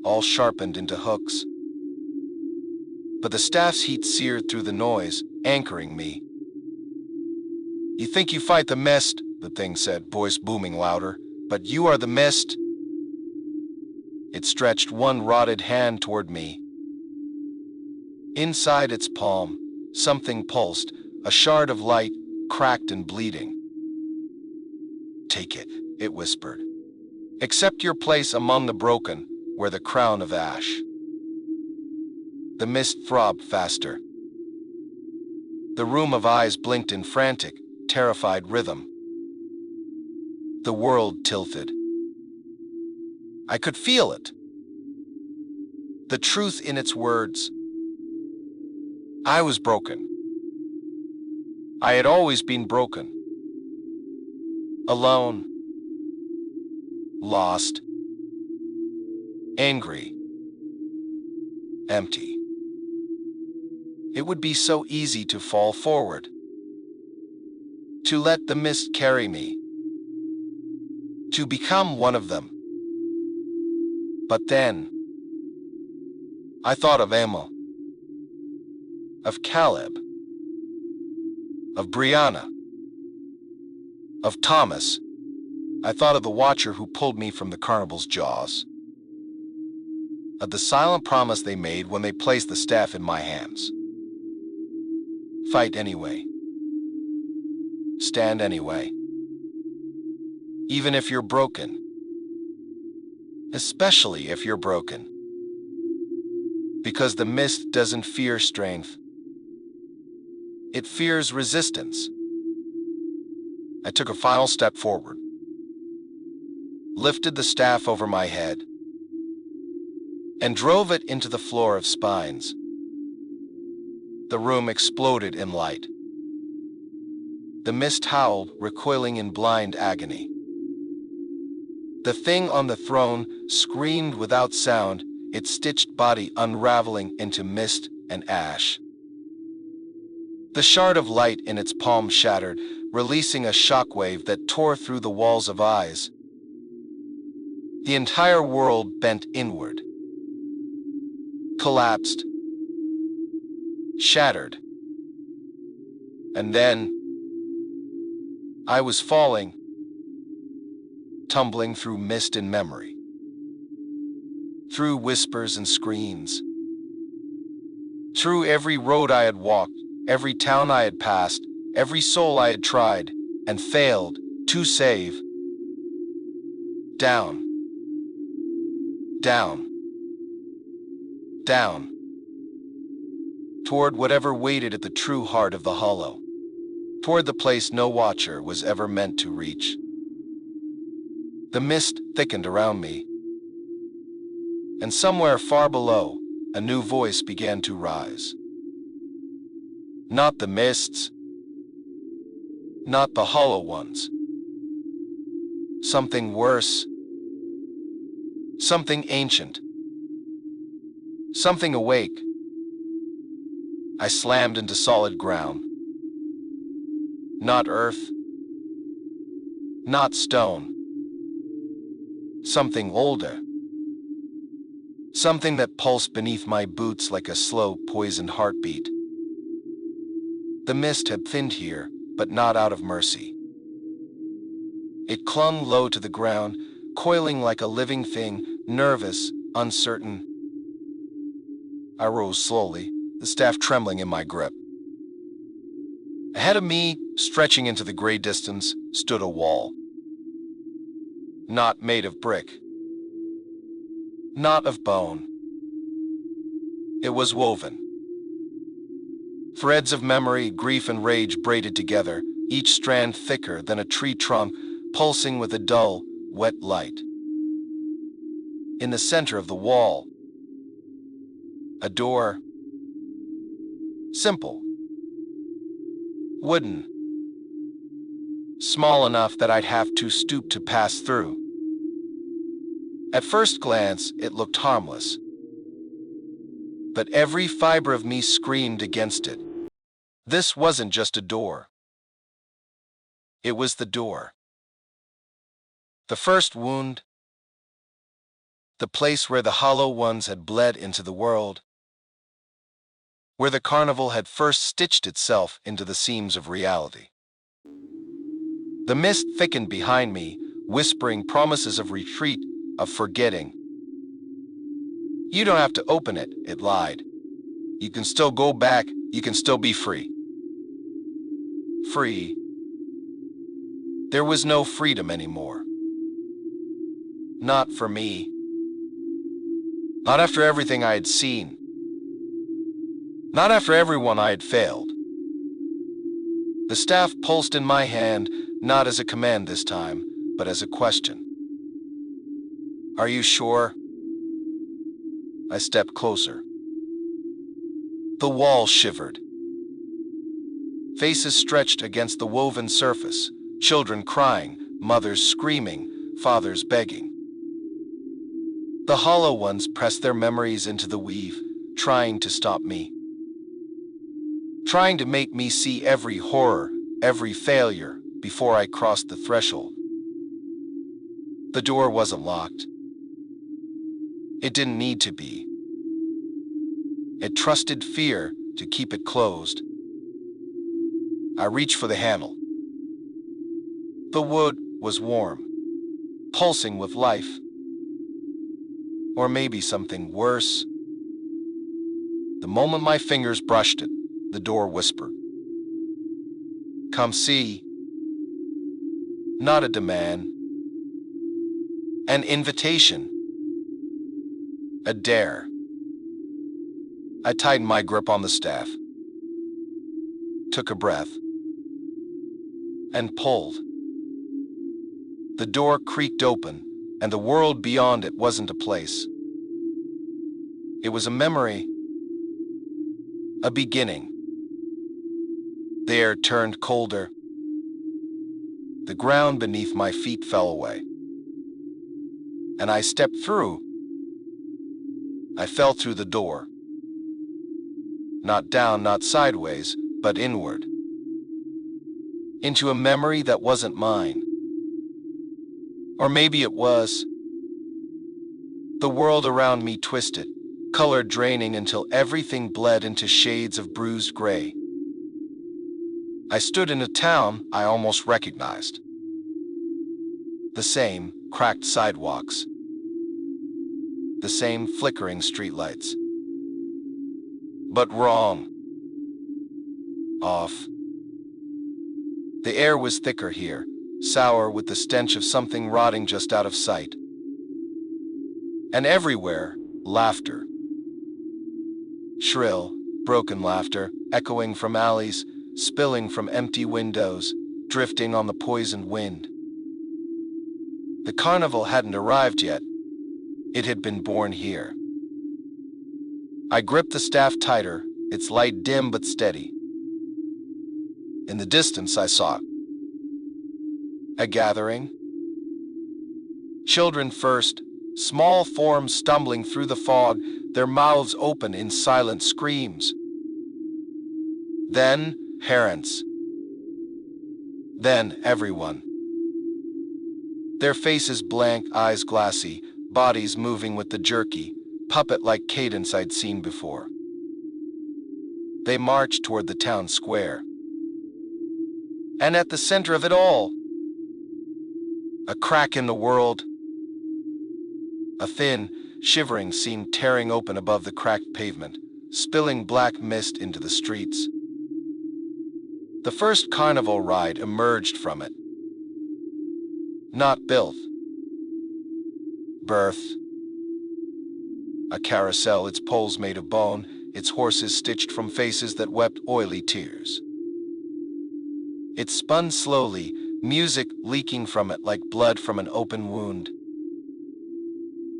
all sharpened into hooks. But the staff's heat seared through the noise, anchoring me. You think you fight the mist, the thing said, voice booming louder, but you are the mist. It stretched one rotted hand toward me. Inside its palm, something pulsed, a shard of light, cracked and bleeding. Take it, it whispered. Accept your place among the broken, where the crown of ash. The mist throbbed faster. The room of eyes blinked in frantic, terrified rhythm. The world tilted. I could feel it. The truth in its words. I was broken. I had always been broken. Alone. Lost. Angry. Empty. It would be so easy to fall forward. To let the mist carry me. To become one of them. But then, I thought of Emma, of Caleb, of Brianna, of Thomas. I thought of the watcher who pulled me from the carnival's jaws, of the silent promise they made when they placed the staff in my hands. Fight anyway. Stand anyway. Even if you're broken. Especially if you're broken. Because the mist doesn't fear strength. It fears resistance. I took a final step forward. Lifted the staff over my head. And drove it into the floor of spines. The room exploded in light. The mist howled, recoiling in blind agony. The thing on the throne screamed without sound, its stitched body unraveling into mist and ash. The shard of light in its palm shattered, releasing a shockwave that tore through the walls of eyes. The entire world bent inward. Collapsed. shattered. And then I was falling, tumbling through mist and memory, through whispers and screens, through every road I had walked, every town I had passed, every soul I had tried and failed to save. Down, down, down, toward whatever waited at the true heart of the hollow, toward the place no watcher was ever meant to reach. The mist thickened around me, and somewhere far below, a new voice began to rise. Not the mists, not the hollow ones. Something worse, something ancient, something awake. I slammed into solid ground. Not earth, not stone. Something older. Something that pulsed beneath my boots like a slow, poisoned heartbeat. The mist had thinned here, but not out of mercy. It clung low to the ground, coiling like a living thing, nervous, uncertain. I rose slowly, the staff trembling in my grip. Ahead of me, stretching into the gray distance, stood a wall. Not made of brick. Not of bone. It was woven. Threads of memory, grief, and rage braided together, each strand thicker than a tree trunk, pulsing with a dull, wet light. In the center of the wall, a door. Simple. Wooden. Small enough that I'd have to stoop to pass through. At first glance, it looked harmless. But every fiber of me screamed against it. This wasn't just a door. It was the door. The first wound. The place where the hollow ones had bled into the world. Where the carnival had first stitched itself into the seams of reality. The mist thickened behind me, whispering promises of retreat, of forgetting. You don't have to open it, it lied. You can still go back, you can still be free. Free. There was no freedom anymore. Not for me. Not after everything I had seen. Not after everyone I had failed. The staff pulsed in my hand, not as a command this time, but as a question. Are you sure? I stepped closer. The wall shivered. Faces stretched against the woven surface, children crying, mothers screaming, fathers begging. The hollow ones pressed their memories into the weave, trying to stop me. Trying to make me see every horror, every failure, before I crossed the threshold. The door wasn't locked. It didn't need to be. It trusted fear to keep it closed. I reached for the handle. The wood was warm, pulsing with life. Or maybe something worse. The moment my fingers brushed it, the door whispered. Come see. Not a demand. An invitation. A dare. I tightened my grip on the staff, took a breath, and pulled. The door creaked open, and the world beyond it wasn't a place. It was a memory, a beginning. The air turned colder. The ground beneath my feet fell away. And I stepped through. I fell through the door. Not down, not sideways, but inward. Into a memory that wasn't mine. Or maybe it was. The world around me twisted, color draining until everything bled into shades of bruised gray. I stood in a town I almost recognized. The same cracked sidewalks, the same flickering streetlights. But wrong. Off. The air was thicker here, sour with the stench of something rotting just out of sight. And everywhere, laughter. Shrill, broken laughter, echoing from alleys, spilling from empty windows, drifting on the poisoned wind. The carnival hadn't arrived yet. It had been born here. I gripped the staff tighter, its light dim but steady. In the distance, I saw a gathering. Children first, small forms stumbling through the fog, their mouths open in silent screams. Then, parents. Then, everyone. Their faces blank, eyes glassy, bodies moving with the jerky, puppet-like cadence I'd seen before. They marched toward the town square. And at the center of it all, a crack in the world. A thin, shivering seam tearing open above the cracked pavement, spilling black mist into the streets. The first carnival ride emerged from it. Not built. Birth. A carousel, its poles made of bone, its horses stitched from faces that wept oily tears. It spun slowly, music leaking from it like blood from an open wound.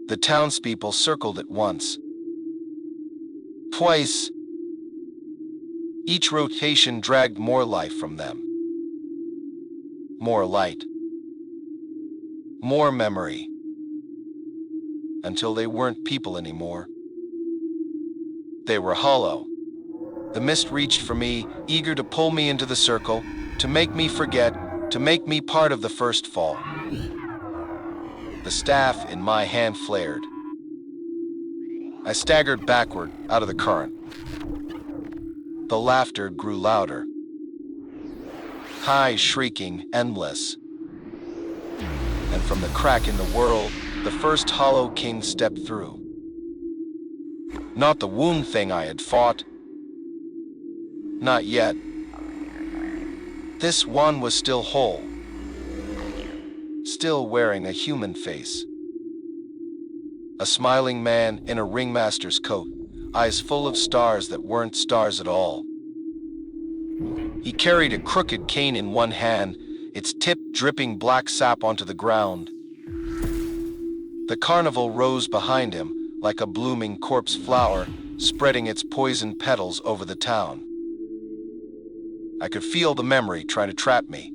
The townspeople circled it once. Twice. Each rotation dragged more life from them. More light. More memory. Until they weren't people anymore. They were hollow. The mist reached for me, eager to pull me into the circle, to make me forget, to make me part of the first fall. The staff in my hand flared. I staggered backward out of the current. The laughter grew louder. High, shrieking, endless. And from the crack in the world, the first hollow king stepped through. Not the wound thing I had fought. Not yet. This one was still whole. Still wearing a human face. A smiling man in a ringmaster's coat, eyes full of stars that weren't stars at all. He carried a crooked cane in one hand, its tip dripping black sap onto the ground. The carnival rose behind him, like a blooming corpse flower, spreading its poisoned petals over the town. I could feel the memory trying to trap me,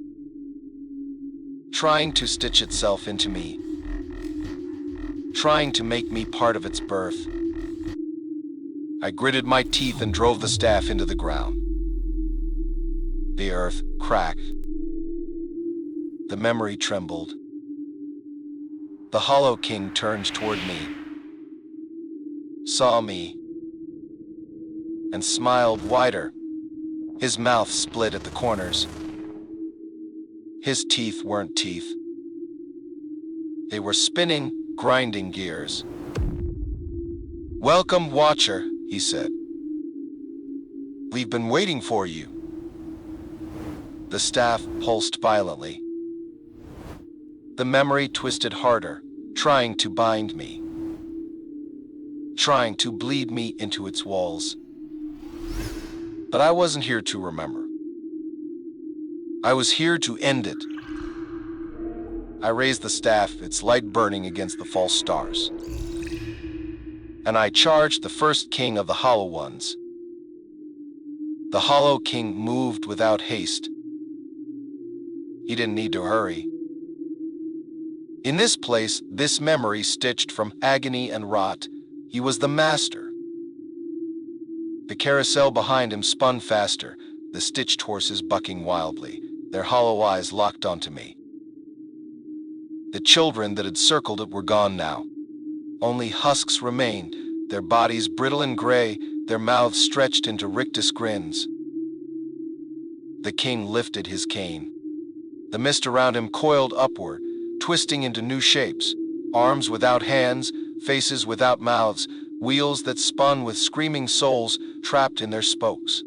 trying to stitch itself into me, trying to make me part of its birth. I gritted my teeth and drove the staff into the ground. The earth cracked. The memory trembled. The Hollow King turned toward me, saw me, and smiled wider. His mouth split at the corners. His teeth weren't teeth. They were spinning, grinding gears. "Welcome, Watcher," he said. "We've been waiting for you." The staff pulsed violently. The memory twisted harder, trying to bind me, trying to bleed me into its walls. But I wasn't here to remember. I was here to end it. I raised the staff, its light burning against the false stars. And I charged the first king of the Hollow Ones. The Hollow King moved without haste. He didn't need to hurry. In this place, this memory stitched from agony and rot, he was the master. The carousel behind him spun faster, the stitched horses bucking wildly, their hollow eyes locked onto me. The children that had circled it were gone now. Only husks remained, their bodies brittle and gray, their mouths stretched into rictus grins. The king lifted his cane. The mist around him coiled upward, twisting into new shapes, arms without hands, faces without mouths, wheels that spun with screaming souls trapped in their spokes.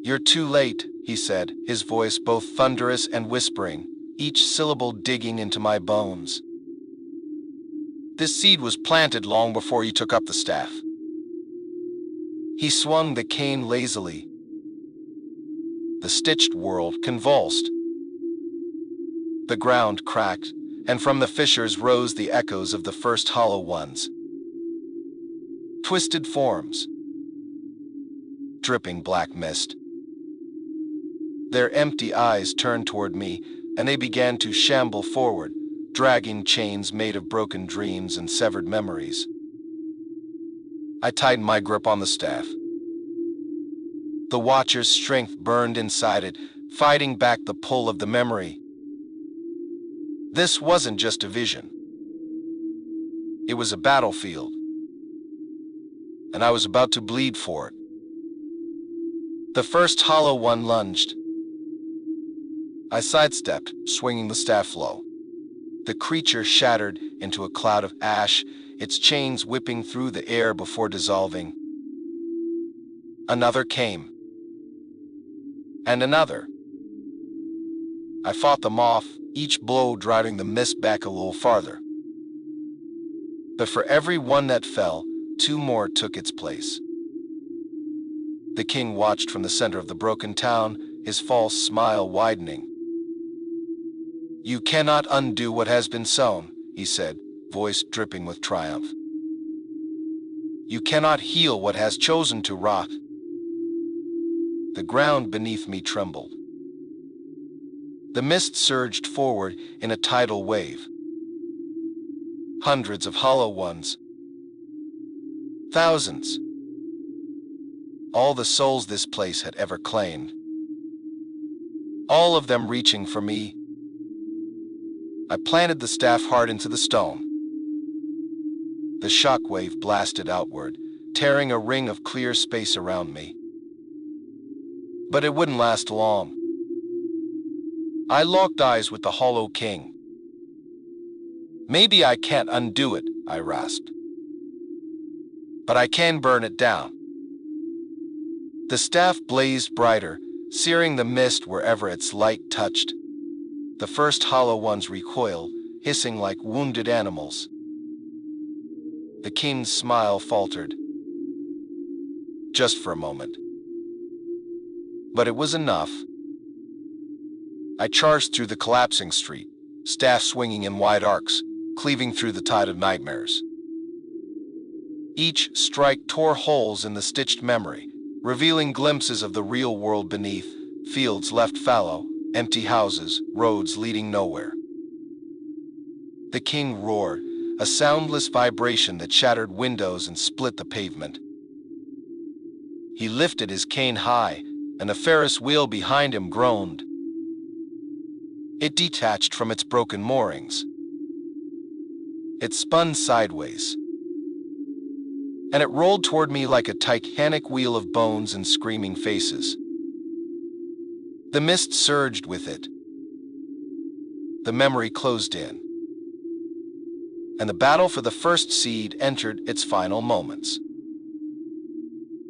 "You're too late," he said, his voice both thunderous and whispering, each syllable digging into my bones. "This seed was planted long before you took up the staff." He swung the cane lazily. The stitched world convulsed. The ground cracked, and from the fissures rose the echoes of the first hollow ones. Twisted forms. Dripping black mist. Their empty eyes turned toward me, and they began to shamble forward, dragging chains made of broken dreams and severed memories. I tightened my grip on the staff. The Watcher's strength burned inside it, fighting back the pull of the memory. This wasn't just a vision. It was a battlefield, and I was about to bleed for it. The first hollow one lunged. I sidestepped, swinging the staff low. The creature shattered into a cloud of ash, its chains whipping through the air before dissolving. Another came. And another. I fought them off, each blow driving the mist back a little farther. But for every one that fell, two more took its place. The king watched from the center of the broken town, his false smile widening. "You cannot undo what has been sown," he said, voice dripping with triumph. "You cannot heal what has chosen to rot." The ground beneath me trembled. The mist surged forward in a tidal wave. Hundreds of hollow ones. Thousands. All the souls this place had ever claimed. All of them reaching for me. I planted the staff hard into the stone. The shockwave blasted outward, tearing a ring of clear space around me. But it wouldn't last long. I locked eyes with the Hollow King. "Maybe I can't undo it," I rasped. "But I can burn it down." The staff blazed brighter, searing the mist wherever its light touched. The first hollow ones recoiled, hissing like wounded animals. The king's smile faltered. Just for a moment. But it was enough. I charged through the collapsing street, staff swinging in wide arcs, cleaving through the tide of nightmares. Each strike tore holes in the stitched memory, revealing glimpses of the real world beneath, fields left fallow, empty houses, roads leading nowhere. The king roared, a soundless vibration that shattered windows and split the pavement. He lifted his cane high, and a Ferris wheel behind him groaned. It detached from its broken moorings. It spun sideways, and it rolled toward me like a titanic wheel of bones and screaming faces. The mist surged with it. The memory closed in, and the battle for the first seed entered its final moments.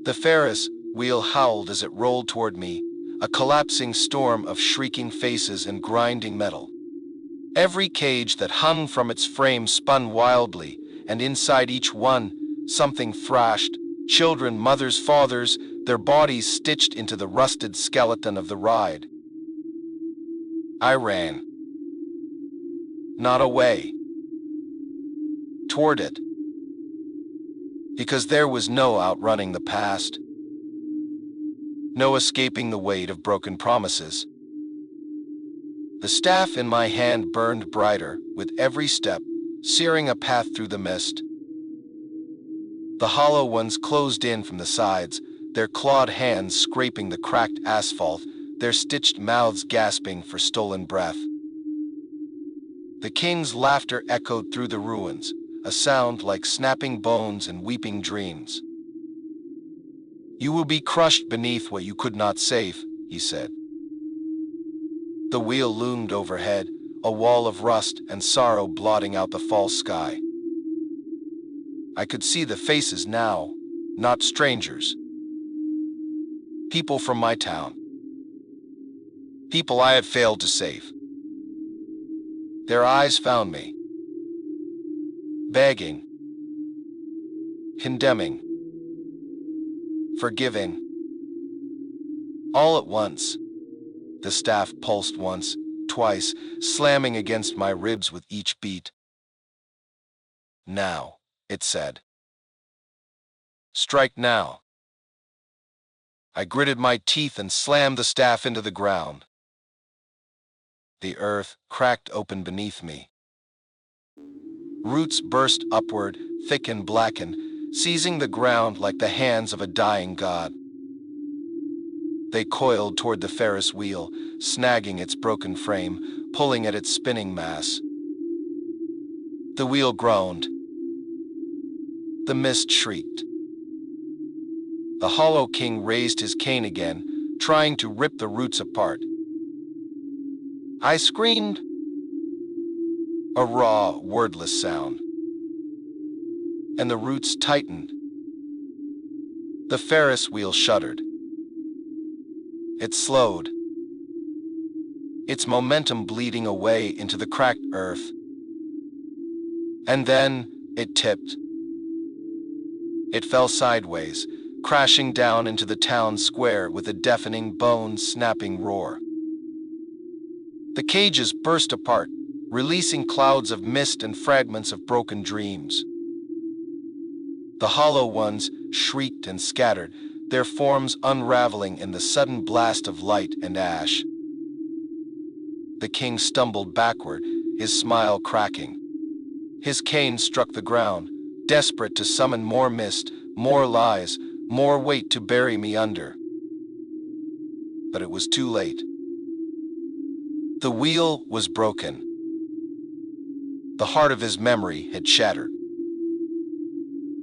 The Ferris wheel howled as it rolled toward me, a collapsing storm of shrieking faces and grinding metal. Every cage that hung from its frame spun wildly, and inside each one, something thrashed, children, mothers, fathers, their bodies stitched into the rusted skeleton of the ride. I ran. Not away. Toward it. Because there was no outrunning the past. No escaping the weight of broken promises. The staff in my hand burned brighter with every step, searing a path through the mist. The hollow ones closed in from the sides, their clawed hands scraping the cracked asphalt, their stitched mouths gasping for stolen breath. The king's laughter echoed through the ruins, a sound like snapping bones and weeping dreams. "You will be crushed beneath what you could not save," he said. The wheel loomed overhead, a wall of rust and sorrow blotting out the fall sky. I could see the faces now, not strangers. People from my town. People I had failed to save. Their eyes found me, begging, condemning, forgiving. All at once, the staff pulsed once, twice, slamming against my ribs with each beat. "Now," it said. "Strike now." I gritted my teeth and slammed the staff into the ground. The earth cracked open beneath me. Roots burst upward, thick and blackened, seizing the ground like the hands of a dying god. They coiled toward the Ferris wheel, snagging its broken frame, pulling at its spinning mass. The wheel groaned. The mist shrieked. The Hollow King raised his cane again, trying to rip the roots apart. I screamed. A raw, wordless sound. And the roots tightened. The Ferris wheel shuddered. It slowed, its momentum bleeding away into the cracked earth. And then it tipped. It fell sideways, crashing down into the town square with a deafening, bone-snapping roar. The cages burst apart, releasing clouds of mist and fragments of broken dreams. The hollow ones shrieked and scattered, their forms unraveling in the sudden blast of light and ash. The king stumbled backward, his smile cracking. His cane struck the ground, desperate to summon more mist, more lies, more weight to bury me under. But it was too late. The wheel was broken. The heart of his memory had shattered.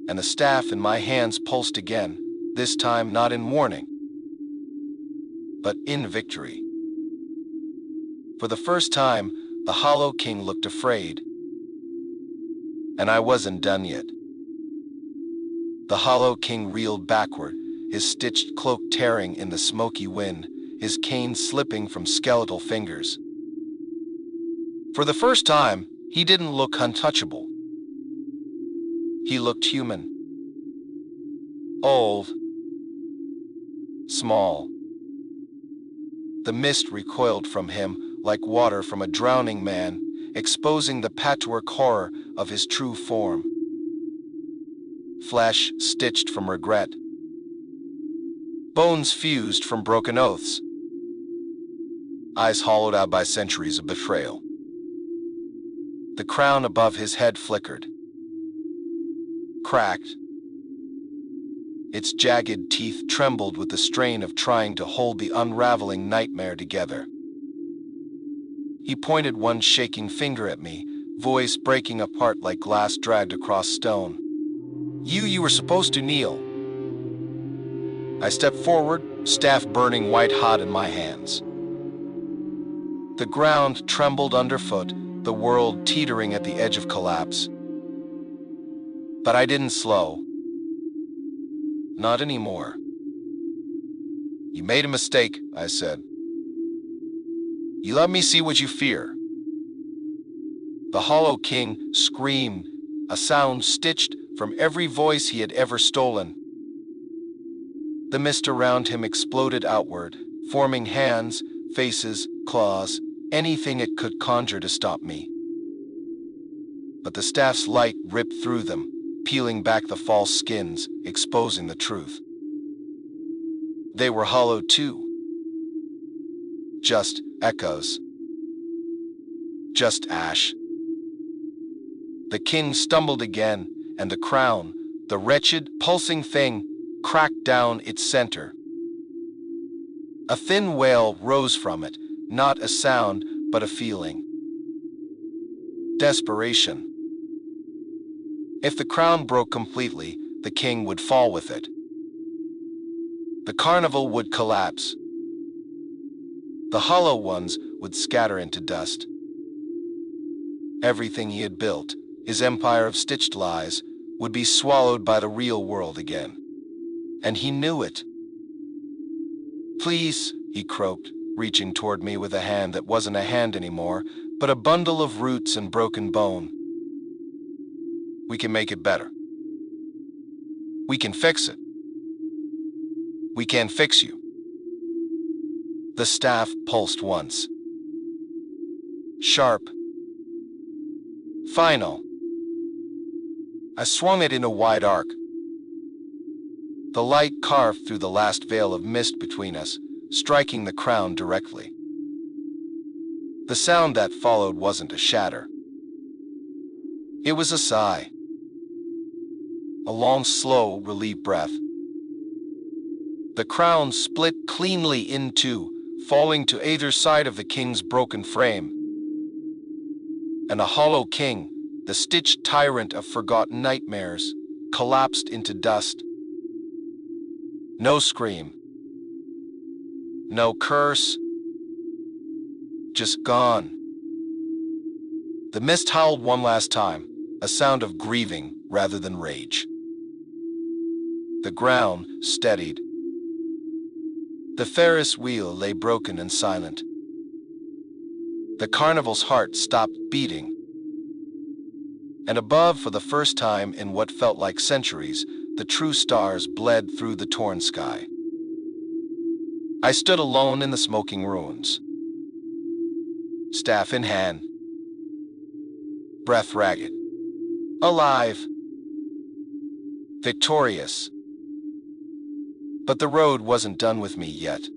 And the staff in my hands pulsed again, this time not in warning, but in victory. For the first time, the Hollow King looked afraid. And I wasn't done yet. The Hollow King reeled backward, his stitched cloak tearing in the smoky wind, his cane slipping from skeletal fingers. For the first time, he didn't look untouchable. He looked human. Old. Small. The mist recoiled from him like water from a drowning man, exposing the patchwork horror of his true form. Flesh stitched from regret. Bones fused from broken oaths. Eyes hollowed out by centuries of betrayal. The crown above his head flickered. Cracked. Its jagged teeth trembled with the strain of trying to hold the unraveling nightmare together. He pointed one shaking finger at me, voice breaking apart like glass dragged across stone. You were supposed to kneel." I stepped forward, staff burning white-hot in my hands. The ground trembled underfoot, the world teetering at the edge of collapse. But I didn't slow. Not anymore. "You made a mistake," I said. "You let me see what you fear." The Hollow King screamed, a sound stitched from every voice he had ever stolen. The mist around him exploded outward, forming hands, faces, claws, anything it could conjure to stop me. But the staff's light ripped through them, peeling back the false skins, exposing the truth. They were hollow too. Just echoes. Just ash. The king stumbled again, and the crown, the wretched, pulsing thing, cracked down its center. A thin wail rose from it, not a sound, but a feeling. Desperation. If the crown broke completely, the king would fall with it. The carnival would collapse. The hollow ones would scatter into dust. Everything he had built, his empire of stitched lies, would be swallowed by the real world again. And he knew it. "Please," he croaked, reaching toward me with a hand that wasn't a hand anymore, but a bundle of roots and broken bone. "We can make it better. We can fix it. We can fix you." The staff pulsed once. Sharp. Final. I swung it in a wide arc. The light carved through the last veil of mist between us, striking the crown directly. The sound that followed wasn't a shatter. It was a sigh. A long, slow, relieved breath. The crown split cleanly in two, falling to either side of the king's broken frame. And a hollow king, the stitched tyrant of forgotten nightmares, collapsed into dust. No scream. No curse. Just gone. The mist howled one last time, a sound of grieving rather than rage. The ground steadied. The Ferris wheel lay broken and silent. The carnival's heart stopped beating. And above, for the first time in what felt like centuries, the true stars bled through the torn sky. I stood alone in the smoking ruins, staff in hand, breath ragged, alive, victorious. But the road wasn't done with me yet.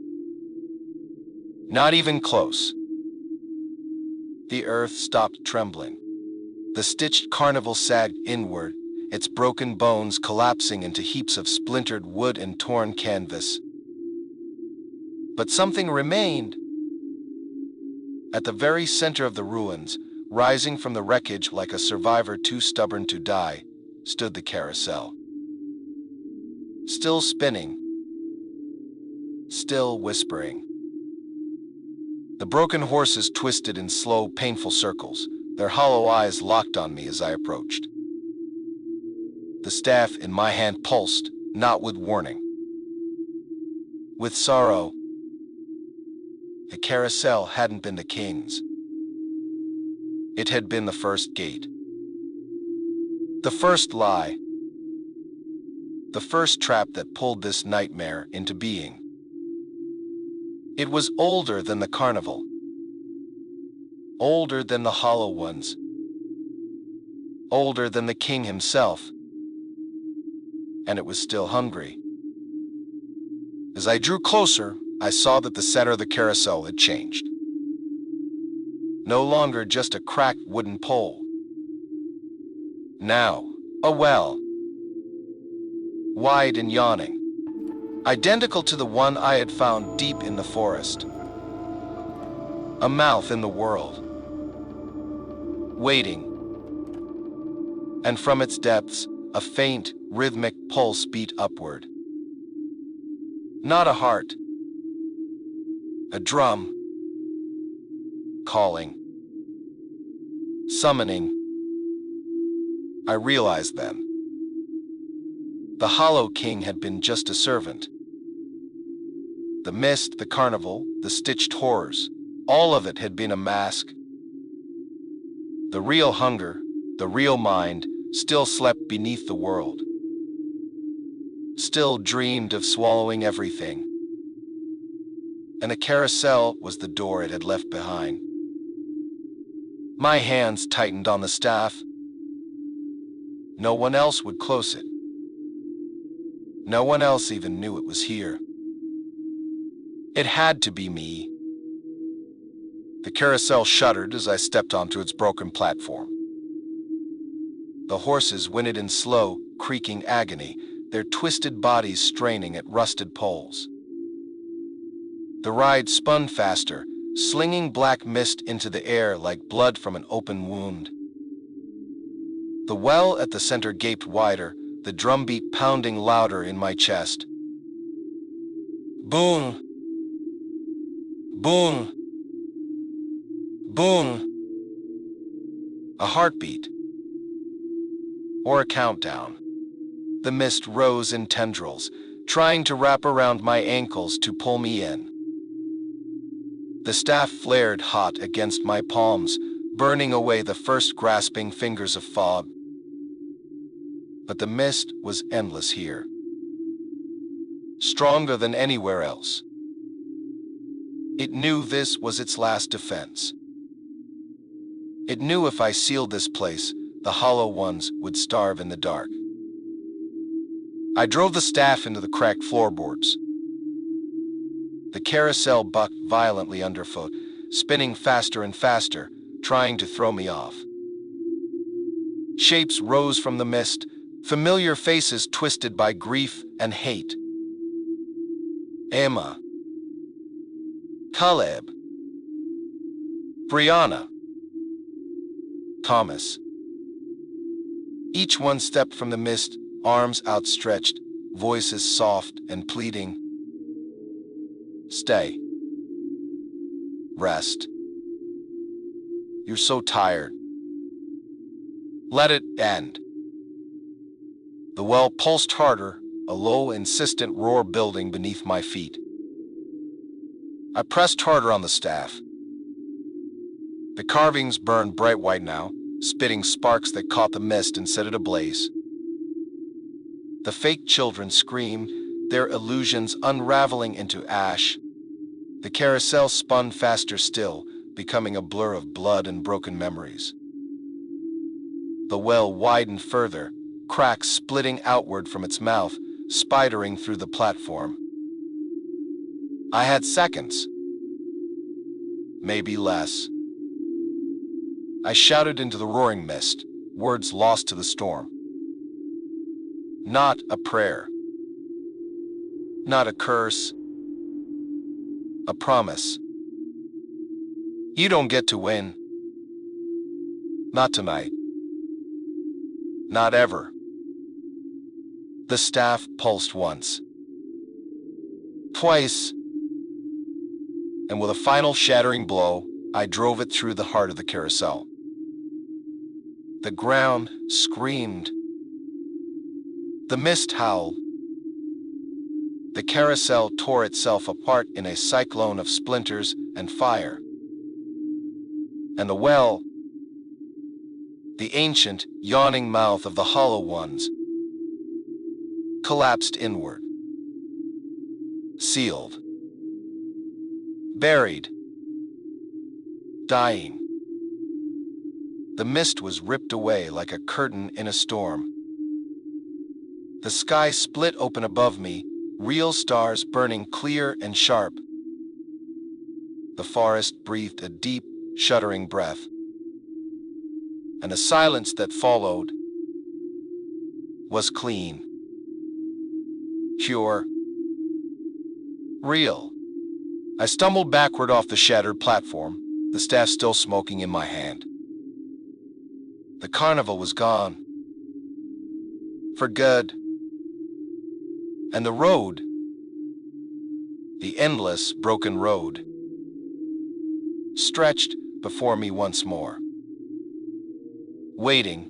Not even close. The earth stopped trembling. The stitched carnival sagged inward, its broken bones collapsing into heaps of splintered wood and torn canvas. But something remained. At the very center of the ruins, rising from the wreckage like a survivor too stubborn to die, stood the carousel. Still spinning. Still whispering. The broken horses twisted in slow, painful circles, their hollow eyes locked on me as I approached. The staff in my hand pulsed, not with warning. With sorrow. The carousel hadn't been the king's. It had been the first gate. The first lie. The first trap that pulled this nightmare into being. It was older than the carnival. Older than the hollow ones. Older than the king himself. And it was still hungry. As I drew closer, I saw that the center of the carousel had changed. No longer just a cracked wooden pole. Now, a well. Wide and yawning. Identical to the one I had found deep in the forest. A mouth in the world. Waiting. And from its depths, a faint, rhythmic pulse beat upward. Not a heart. A drum. Calling. Summoning. I realized then. The Hollow King had been just a servant. The mist, the carnival, the stitched horrors, all of it had been a mask. The real hunger, the real mind, still slept beneath the world. Still dreamed of swallowing everything. And a carousel was the door it had left behind. My hands tightened on the staff. No one else would close it. No one else even knew it was here. It had to be me. The carousel shuddered as I stepped onto its broken platform. The horses whinnied in slow, creaking agony, their twisted bodies straining at rusted poles. The ride spun faster, slinging black mist into the air like blood from an open wound. The well at the center gaped wider, the drumbeat pounding louder in my chest. Boom! Boom! Boom! A heartbeat. Or a countdown. The mist rose in tendrils, trying to wrap around my ankles to pull me in. The staff flared hot against my palms, burning away the first grasping fingers of fog. But the mist was endless here. Stronger than anywhere else. It knew this was its last defense. It knew if I sealed this place, the hollow ones would starve in the dark. I drove the staff into the cracked floorboards. The carousel bucked violently underfoot, spinning faster and faster, trying to throw me off. Shapes rose from the mist, familiar faces twisted by grief and hate. Emma. Caleb. Brianna. Thomas. Each one stepped from the mist, arms outstretched, voices soft and pleading. Stay. Rest. You're so tired. Let it end. The well pulsed harder, a low, insistent roar building beneath my feet. I pressed harder on the staff. The carvings burned bright white now, spitting sparks that caught the mist and set it ablaze. The fake children screamed, their illusions unraveling into ash. The carousel spun faster still, becoming a blur of blood and broken memories. The well widened further, cracks splitting outward from its mouth, spidering through the platform. I had seconds. Maybe less. I shouted into the roaring mist, words lost to the storm. Not a prayer. Not a curse. A promise. You don't get to win. Not tonight. Not ever. The staff pulsed once. Twice. And with a final shattering blow, I drove it through the heart of the carousel. The ground screamed. The mist howled. The carousel tore itself apart in a cyclone of splinters and fire. And the well, the ancient, yawning mouth of the hollow ones, collapsed inward. Sealed. Buried. Dying. The mist was ripped away like a curtain in a storm. The sky split open above me, real stars burning clear and sharp. The forest breathed a deep, shuddering breath. And the silence that followed was clean, pure, real. I stumbled backward off the shattered platform, the staff still smoking in my hand. The carnival was gone. For good. And the road, the endless, broken road, stretched before me once more. Waiting.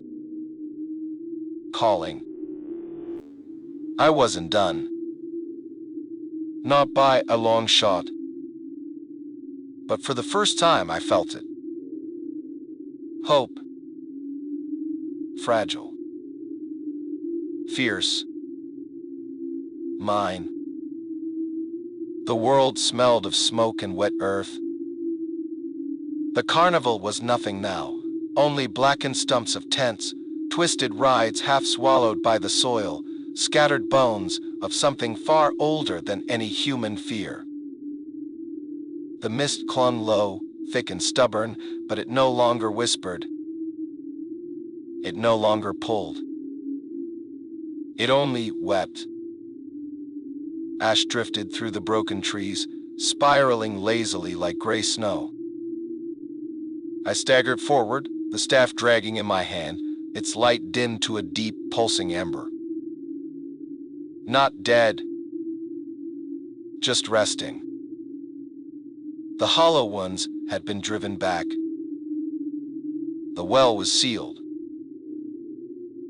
Calling. I wasn't done. Not by a long shot. But for the first time I felt it. Hope. Fragile. Fierce. Mine. The world smelled of smoke and wet earth. The carnival was nothing now, only blackened stumps of tents, twisted rides half swallowed by the soil, scattered bones of something far older than any human fear. The mist clung low, thick and stubborn, but it no longer whispered. It no longer pulled. It only wept. Ash drifted through the broken trees, spiraling lazily like gray snow. I staggered forward, the staff dragging in my hand, its light dimmed to a deep, pulsing ember. Not dead, just resting. The hollow ones had been driven back. The well was sealed.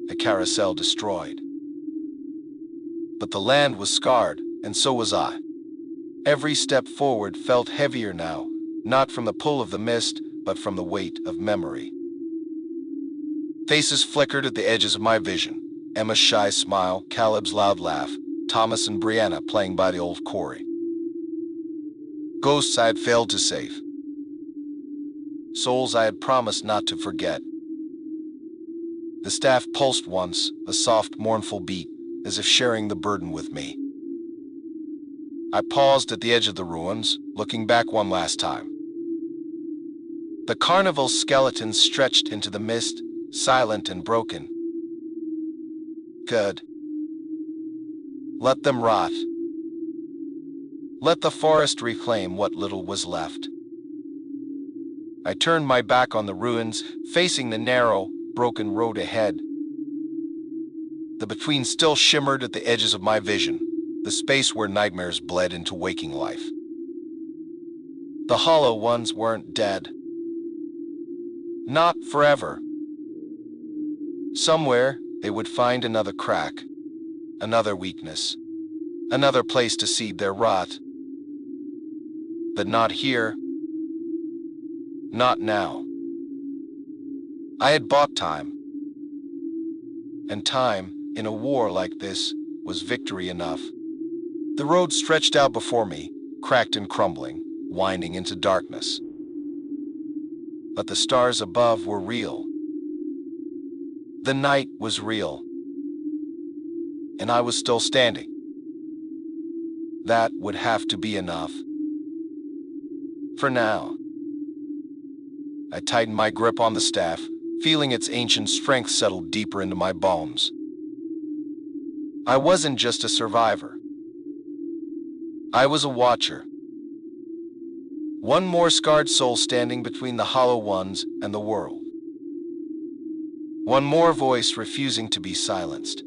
The carousel destroyed. But the land was scarred, and so was I. Every step forward felt heavier now, not from the pull of the mist, but from the weight of memory. Faces flickered at the edges of my vision. Emma's shy smile, Caleb's loud laugh, Thomas and Brianna playing by the old quarry. Ghosts I had failed to save. Souls I had promised not to forget. The staff pulsed once, a soft, mournful beat, as if sharing the burden with me. I paused at the edge of the ruins, looking back one last time. The carnival's skeletons stretched into the mist, silent and broken. Good. Let them rot. Let the forest reclaim what little was left. I turned my back on the ruins, facing the narrow, broken road ahead. The between still shimmered at the edges of my vision, the space where nightmares bled into waking life. The hollow ones weren't dead. Not forever. Somewhere, they would find another crack, another weakness, another place to seed their rot. But not here. Not now. I had bought time. And time, in a war like this, was victory enough. The road stretched out before me, cracked and crumbling, winding into darkness. But the stars above were real. The night was real. And I was still standing. That would have to be enough. For now. I tightened my grip on the staff, feeling its ancient strength settle deeper into my bones. I wasn't just a survivor. I was a watcher. One more scarred soul standing between the hollow ones and the world. One more voice refusing to be silenced.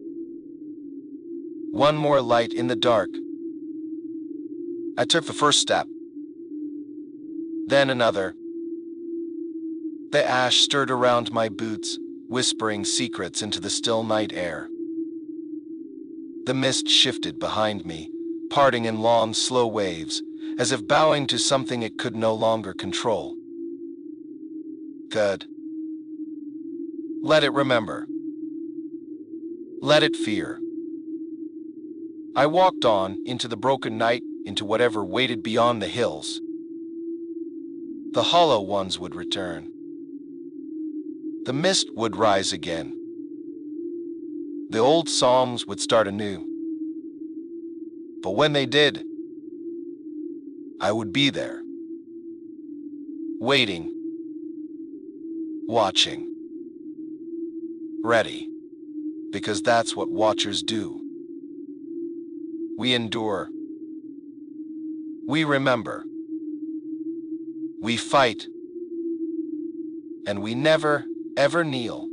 One more light in the dark. I took the first step. Then another. The ash stirred around my boots, whispering secrets into the still night air. The mist shifted behind me, parting in long, slow waves, as if bowing to something it could no longer control. Good. Let it remember. Let it fear. I walked on, into the broken night, into whatever waited beyond the hills. The hollow ones would return. The mist would rise again. The old songs would start anew. But when they did, I would be there. Waiting. Watching. Ready. Because that's what watchers do. We endure. We remember. We fight. And we never, ever kneel.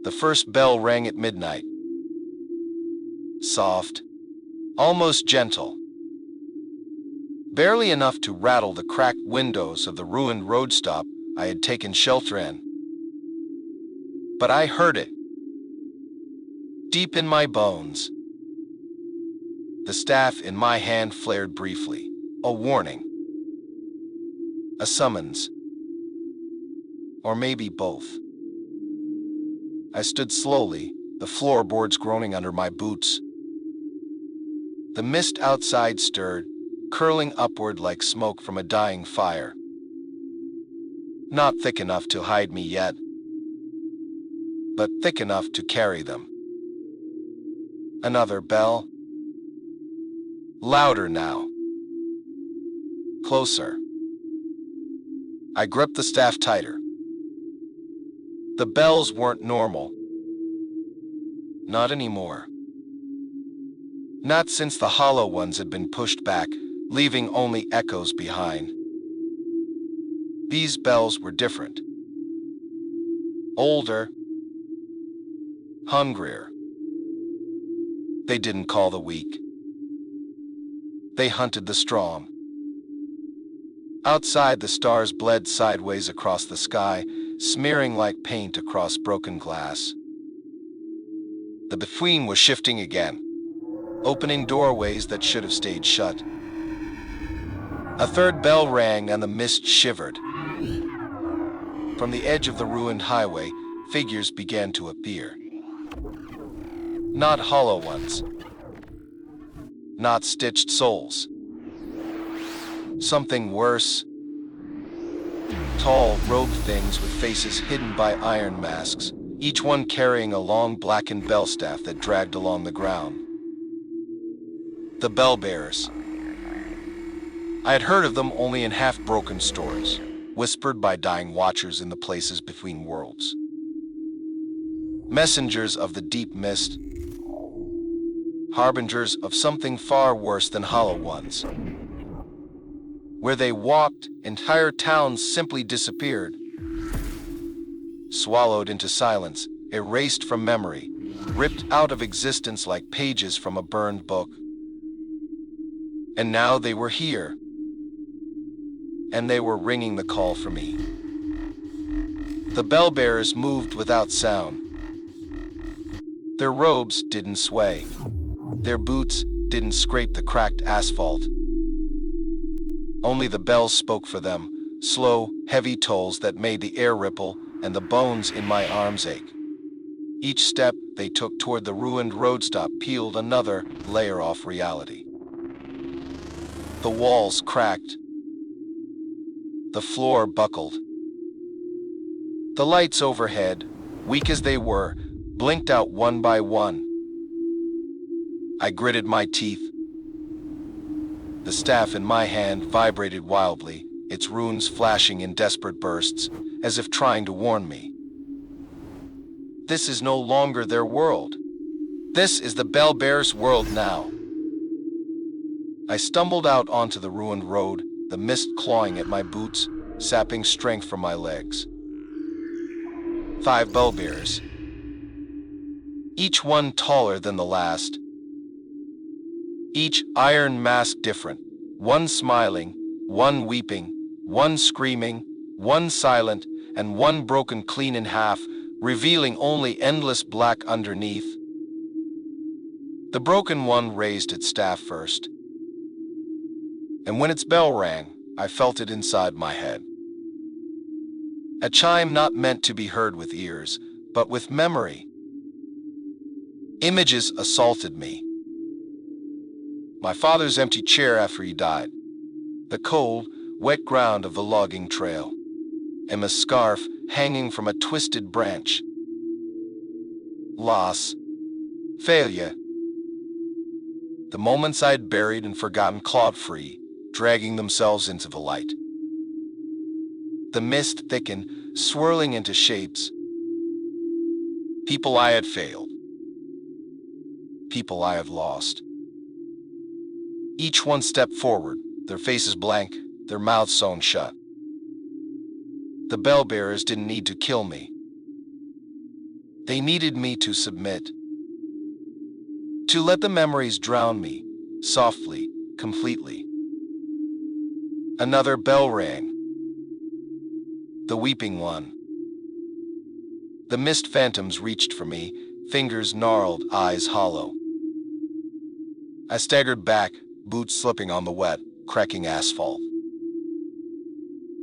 The first bell rang at midnight. Soft, almost gentle. Barely enough to rattle the cracked windows of the ruined road stop I had taken shelter in. But I heard it. Deep in my bones. The staff in my hand flared briefly, a warning. A summons. Or maybe both. I stood slowly, the floorboards groaning under my boots. The mist outside stirred, curling upward like smoke from a dying fire. Not thick enough to hide me yet, but thick enough to carry them. Another bell. Louder now. Closer. I gripped the staff tighter. The bells weren't normal. Not anymore. Not since the hollow ones had been pushed back, leaving only echoes behind. These bells were different. older, hungrier. They didn't call the weak. They hunted the strong. Outside, the stars bled sideways across the sky, smearing like paint across broken glass. The between was shifting again, opening doorways that should have stayed shut. A third bell rang and the mist shivered. From the edge of the ruined highway, figures began to appear. Not hollow ones. Not stitched souls. Something worse. Tall, robed things with faces hidden by iron masks, each one carrying a long blackened bell staff that dragged along the ground. The bell bearers. I had heard of them only in half-broken stories, whispered by dying watchers in the places between worlds. Messengers of the deep mist, harbingers of something far worse than hollow ones. Where they walked, entire towns simply disappeared, swallowed into silence, erased from memory, ripped out of existence like pages from a burned book. And now they were here, and they were ringing the call for me. The bell-bearers moved without sound. Their robes didn't sway. Their boots didn't scrape the cracked asphalt. Only the bells spoke for them, slow, heavy tolls that made the air ripple and the bones in my arms ache. Each step they took toward the ruined road stop peeled another layer off reality. The walls cracked. The floor buckled. The lights overhead, weak as they were, blinked out one by one. I gritted my teeth. The staff in my hand vibrated wildly, its runes flashing in desperate bursts, as if trying to warn me. This is no longer their world. This is the bell-bearers' world now. I stumbled out onto the ruined road, the mist clawing at my boots, sapping strength from my legs. 5 bell-bearers, each one taller than the last. Each iron mask different, one smiling, one weeping, one screaming, one silent, and one broken clean in half, revealing only endless black underneath. The broken one raised its staff first, and when its bell rang, I felt it inside my head. A chime not meant to be heard with ears, but with memory. Images assaulted me. My father's empty chair after he died, the cold, wet ground of the logging trail, Emma's scarf hanging from a twisted branch. Loss, failure. The moments I'd buried and forgotten clawed free, dragging themselves into the light. The mist thickened, swirling into shapes. People I had failed. People I have lost. Each one stepped forward, their faces blank, their mouths sewn shut. The bell-bearers didn't need to kill me. They needed me to submit. To let the memories drown me, softly, completely. Another bell rang. The weeping one. The mist phantoms reached for me, fingers gnarled, eyes hollow. I staggered back, boots slipping on the wet, cracking asphalt.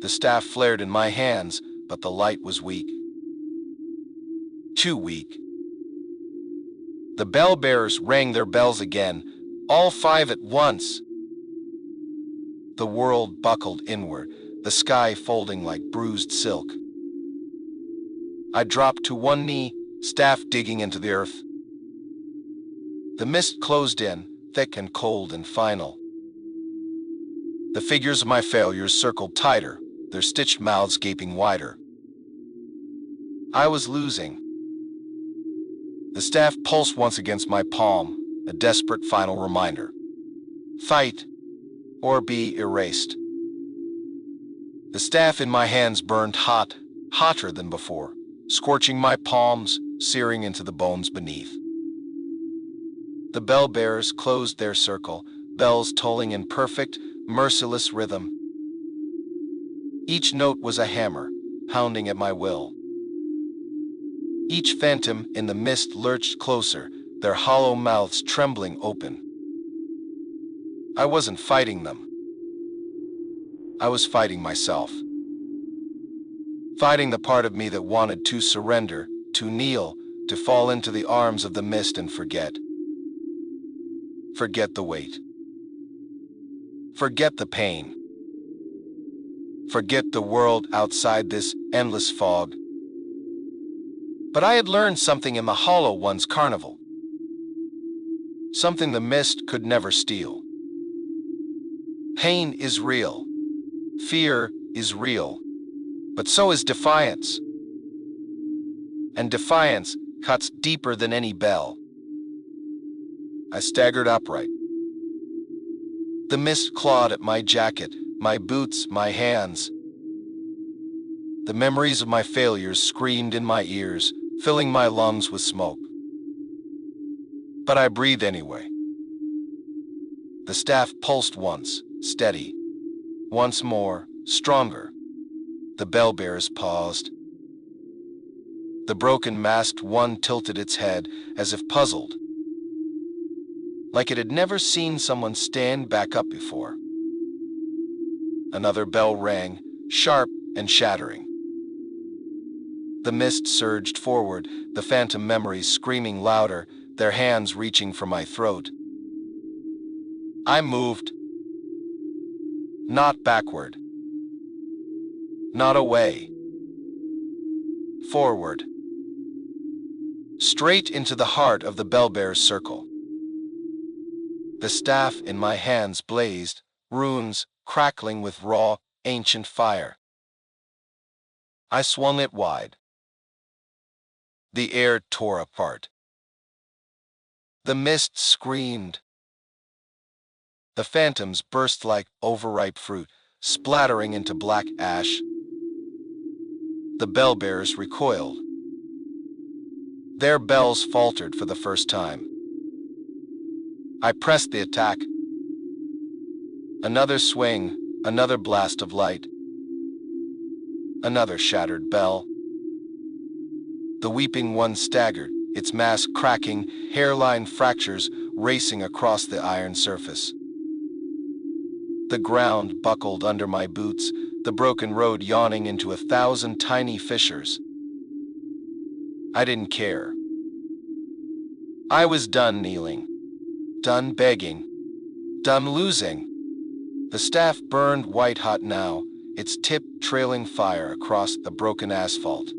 The staff flared in my hands, but the light was weak. Too weak. The bell-bearers rang their bells again, all 5 at once. The world buckled inward, the sky folding like bruised silk. I dropped to one knee, staff digging into the earth. The mist closed in, thick and cold and final. The figures of my failures circled tighter, their stitched mouths gaping wider. I was losing. The staff pulsed once against my palm, a desperate final reminder. Fight, or be erased. The staff in my hands burned hot, hotter than before, scorching my palms, searing into the bones beneath. The bell bearers closed their circle, bells tolling in perfect, merciless rhythm. Each note was a hammer, pounding at my will. Each phantom in the mist lurched closer, their hollow mouths trembling open. I wasn't fighting them. I was fighting myself. Fighting the part of me that wanted to surrender, to kneel, to fall into the arms of the mist and forget. Forget the weight. Forget the pain. Forget the world outside this endless fog. But I had learned something in the Hollow One's carnival. Something the mist could never steal. Pain is real. Fear is real. But so is defiance. And defiance cuts deeper than any bell. I staggered upright. The mist clawed at my jacket, my boots, my hands. The memories of my failures screamed in my ears, filling my lungs with smoke. But I breathed anyway. The staff pulsed once, steady. Once more, stronger. The bell bearers paused. The broken masked one tilted its head as if puzzled, like it had never seen someone stand back up before. Another bell rang, sharp and shattering. The mist surged forward, the phantom memories screaming louder, their hands reaching for my throat. I moved. Not backward. Not away. Forward. Straight into the heart of the bell-bearer's circle. The staff in my hands blazed, runes crackling with raw, ancient fire. I swung it wide. The air tore apart. The mist screamed. The phantoms burst like overripe fruit, splattering into black ash. The bell-bearers recoiled. Their bells faltered for the first time. I pressed the attack. Another swing, another blast of light. Another shattered bell. The weeping one staggered, its mask cracking, hairline fractures racing across the iron surface. The ground buckled under my boots, the broken road yawning into 1,000 tiny fissures. I didn't care. I was done kneeling, done begging, done losing. The staff burned white-hot now, its tip trailing fire across the broken asphalt.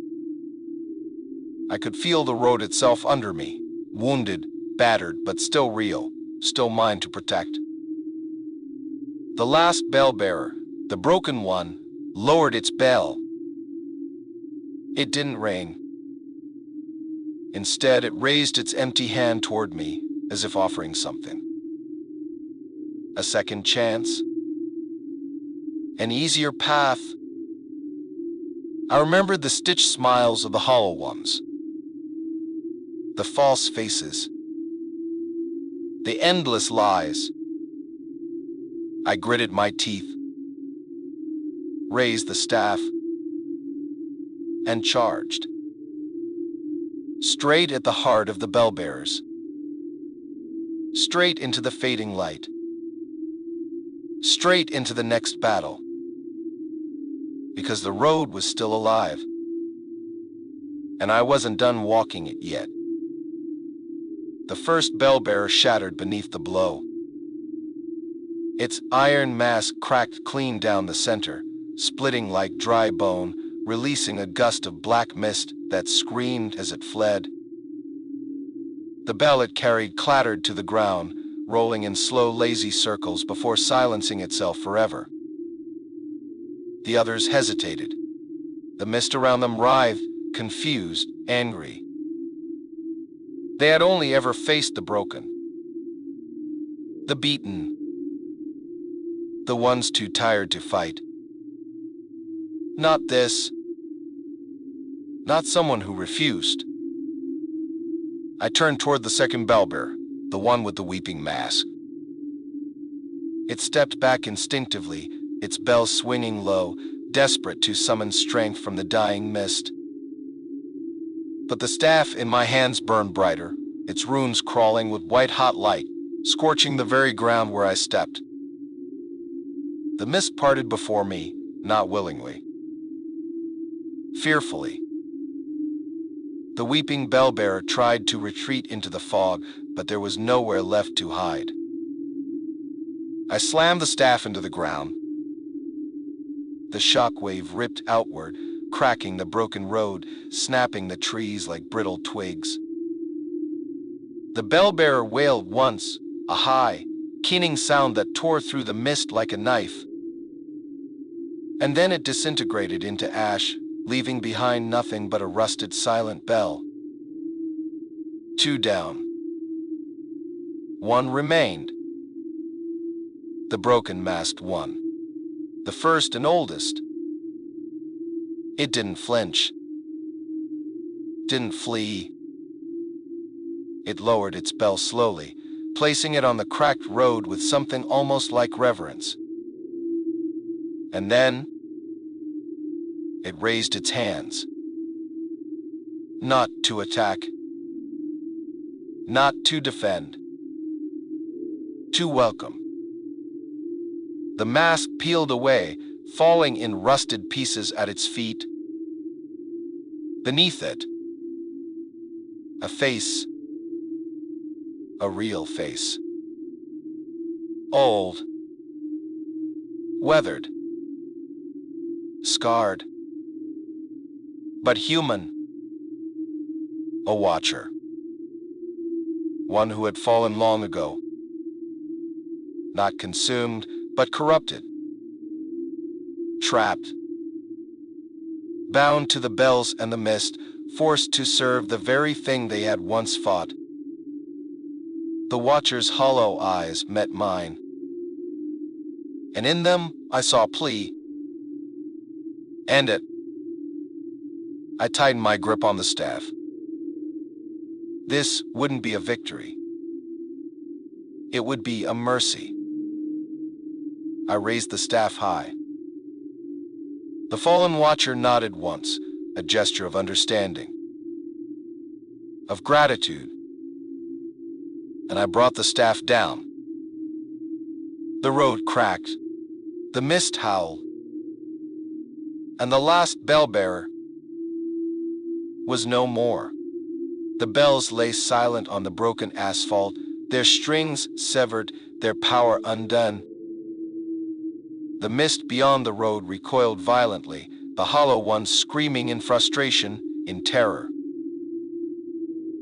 I could feel the road itself under me, wounded, battered, but still real, still mine to protect. The last bell-bearer, the broken one, lowered its bell. It didn't ring. Instead, it raised its empty hand toward me, as if offering something. A second chance. An easier path. I remembered the stitched smiles of the hollow ones. The false faces. The endless lies. I gritted my teeth, raised the staff, and charged. Straight at the heart of the bell-bearers. Straight into the fading light. Straight into the next battle. Because the road was still alive. And I wasn't done walking it yet. The first bell-bearer shattered beneath the blow. Its iron mask cracked clean down the center, splitting like dry bone, releasing a gust of black mist that screamed as it fled. The bell it carried clattered to the ground, rolling in slow, lazy circles before silencing itself forever. The others hesitated. The mist around them writhed, confused, angry. They had only ever faced the broken, the beaten, the ones too tired to fight. Not this. not someone who refused. I turned toward the second bellbearer, the one with the weeping mask. It stepped back instinctively, its bell swinging low, desperate to summon strength from the dying mist. But the staff in my hands burned brighter, its runes crawling with white-hot light, scorching the very ground where I stepped. The mist parted before me, not willingly. Fearfully. The weeping bellbearer tried to retreat into the fog, but there was nowhere left to hide. I slammed the staff into the ground. The shockwave ripped outward, cracking the broken road, snapping the trees like brittle twigs. The bellbearer wailed once, a high, keening sound that tore through the mist like a knife. And then it disintegrated into ash, leaving behind nothing but a rusted silent bell. 2 down. 1 remained. The broken masked one. The first and oldest. It didn't flinch. Didn't flee. It lowered its bell slowly, placing it on the cracked road with something almost like reverence. And then it raised its hands. Not to attack. Not to defend. To welcome. The mask peeled away, falling in rusted pieces at its feet. Beneath it, a face. A real face. Old. Weathered. Scarred. But human. A watcher. One who had fallen long ago. Not consumed, but corrupted. Trapped. Bound to the bells and the mist, forced to serve the very thing they had once fought. The watcher's hollow eyes met mine, and in them I saw plea. End it. I tightened my grip on the staff. This wouldn't be a victory. It would be a mercy. I raised the staff high. The fallen watcher nodded once, a gesture of understanding, of gratitude, and I brought the staff down. The road cracked, the mist howled, and the last bellbearer was no more. The bells lay silent on the broken asphalt, their strings severed, their power undone. The mist beyond the road recoiled violently, the hollow ones screaming in frustration, in terror.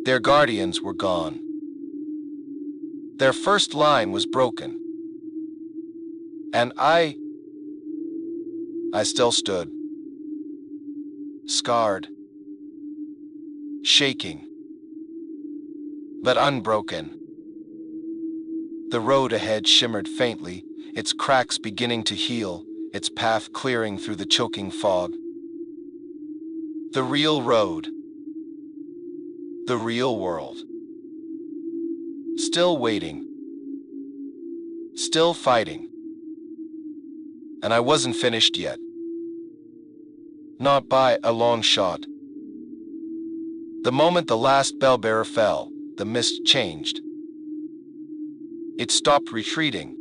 Their guardians were gone. Their first line was broken. And I still stood. Scarred. Shaking. But unbroken. The road ahead shimmered faintly, its cracks beginning to heal, its path clearing through the choking fog. The real road. The real world. Still waiting. Still fighting. And I wasn't finished yet. Not by a long shot. The moment the last bellbearer fell, the mist changed. It stopped retreating,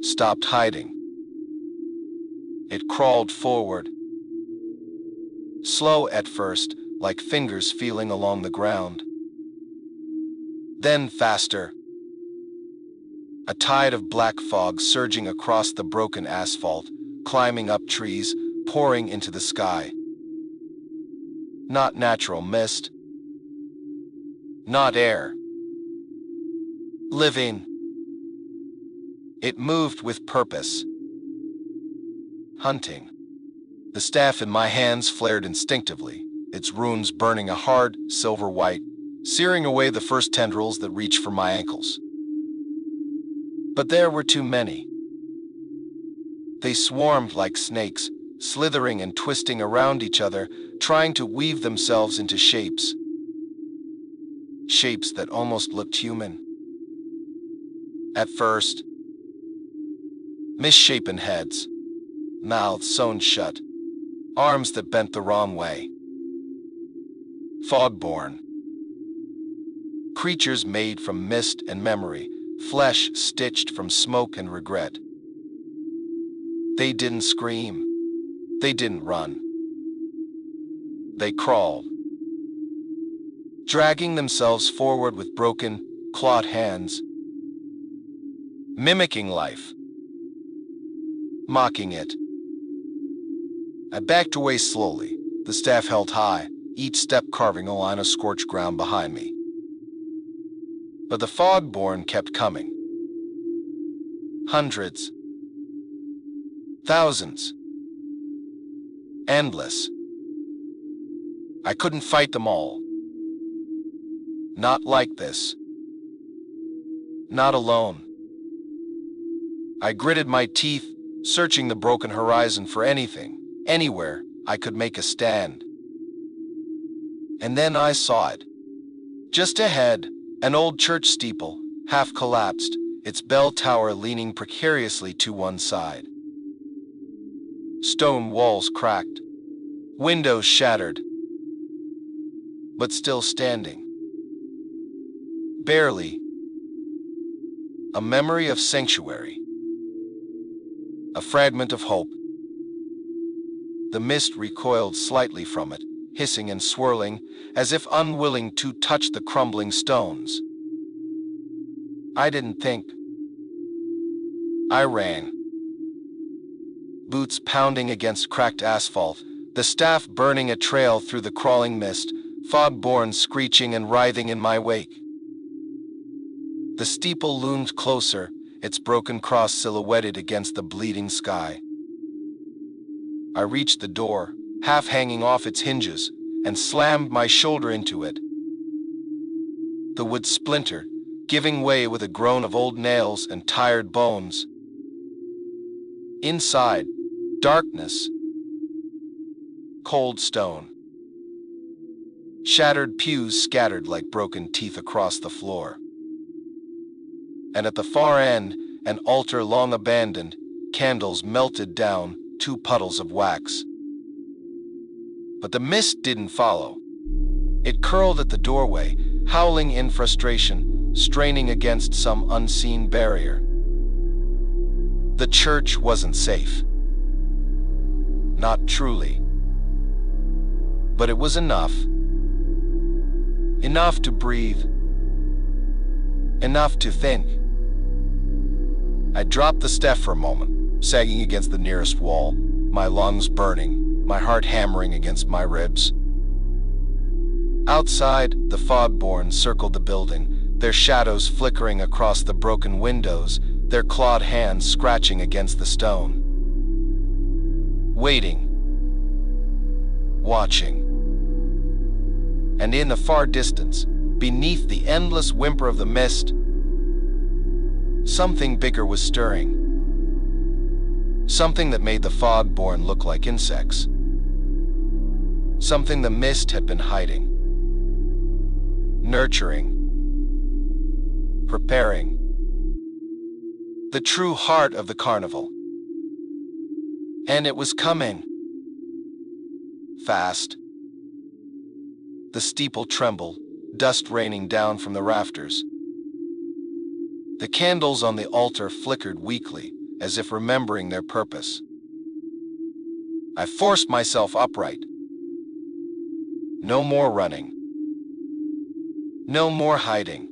stopped hiding. It crawled forward. Slow at first, like fingers feeling along the ground. Then faster. A tide of black fog surging across the broken asphalt, climbing up trees, pouring into the sky. Not natural mist. Not air. Living. It moved with purpose. Hunting. The staff in my hands flared instinctively, its runes burning a hard, silver white, searing away the first tendrils that reached for my ankles. But there were too many. They swarmed like snakes, slithering and twisting around each other, trying to weave themselves into shapes. Shapes that almost looked human. At first, misshapen heads, mouths sewn shut, arms that bent the wrong way. Fog-born. Creatures made from mist and memory, flesh stitched from smoke and regret. They didn't scream. They didn't run. They crawled, dragging themselves forward with broken, clawed hands, mimicking life, mocking it. I backed away slowly, the staff held high, each step carving a line of scorched ground behind me. But the fog-born kept coming. Hundreds. Thousands. Endless. I couldn't fight them all. Not like this. Not alone. I gritted my teeth, searching the broken horizon for anything, anywhere I could make a stand. And then I saw it. Just ahead, an old church steeple, half collapsed, its bell tower leaning precariously to one side. Stone walls cracked, windows shattered, but still standing. Barely. A memory of sanctuary. A fragment of hope. The mist recoiled slightly from it, hissing and swirling, as if unwilling to touch the crumbling stones. I didn't think. I ran. Boots pounding against cracked asphalt, the staff burning a trail through the crawling mist, fog-born screeching and writhing in my wake. The steeple loomed closer, its broken cross silhouetted against the bleeding sky. I reached the door, half hanging off its hinges, and slammed my shoulder into it. The wood splintered, giving way with a groan of old nails and tired bones. Inside, darkness. Cold stone. Shattered pews scattered like broken teeth across the floor. And at the far end, an altar long abandoned, candles melted down, 2 puddles of wax. But the mist didn't follow. It curled at the doorway, howling in frustration, straining against some unseen barrier. The church wasn't safe. Not truly. But it was enough. Enough to breathe. Enough to think. I dropped the staff for a moment, sagging against the nearest wall, my lungs burning, my heart hammering against my ribs. Outside, the fog-born circled the building, their shadows flickering across the broken windows, their clawed hands scratching against the stone. Waiting. Watching. And in the far distance, beneath the endless whimper of the mist, something bigger was stirring. Something that made the fog-born look like insects. Something the mist had been hiding. Nurturing. Preparing. The true heart of the carnival. And it was coming. Fast. The steeple trembled, dust raining down from the rafters. The candles on the altar flickered weakly, as if remembering their purpose. I forced myself upright. No more running. No more hiding.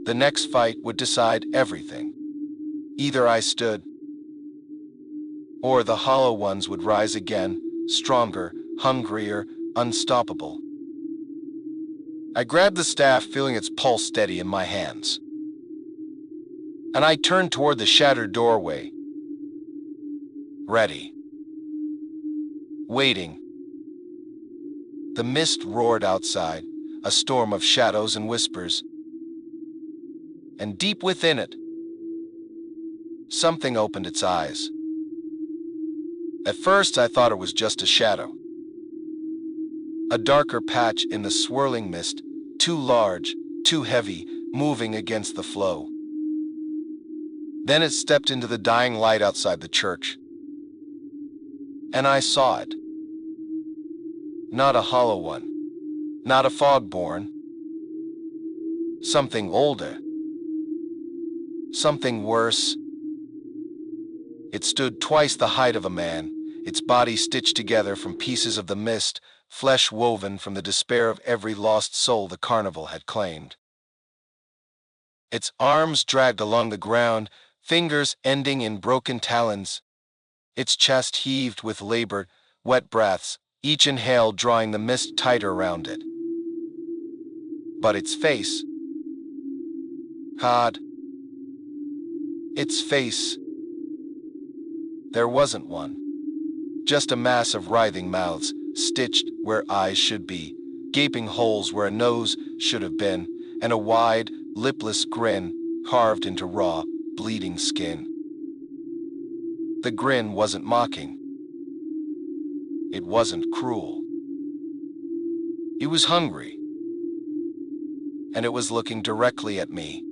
The next fight would decide everything. Either I stood, or the hollow ones would rise again, stronger, hungrier, unstoppable. I grabbed the staff, feeling its pulse steady in my hands. And I turned toward the shattered doorway. Ready. Waiting. The mist roared outside, a storm of shadows and whispers. And deep within it, something opened its eyes. At first I thought it was just a shadow. A darker patch in the swirling mist, too large, too heavy, moving against the flow. Then it stepped into the dying light outside the church. And I saw it. Not a hollow one. Not a fog-born. Something older. Something worse. It stood twice the height of a man, its body stitched together from pieces of the mist, flesh woven from the despair of every lost soul the carnival had claimed. Its arms dragged along the ground, fingers ending in broken talons. Its chest heaved with labored, wet breaths, each inhale drawing the mist tighter around it. But its face... God. Its face... There wasn't one. Just a mass of writhing mouths, stitched where eyes should be, gaping holes where a nose should have been, and a wide, lipless grin carved into raw, bleeding skin. The grin wasn't mocking. It wasn't cruel. It was hungry. And it was looking directly at me.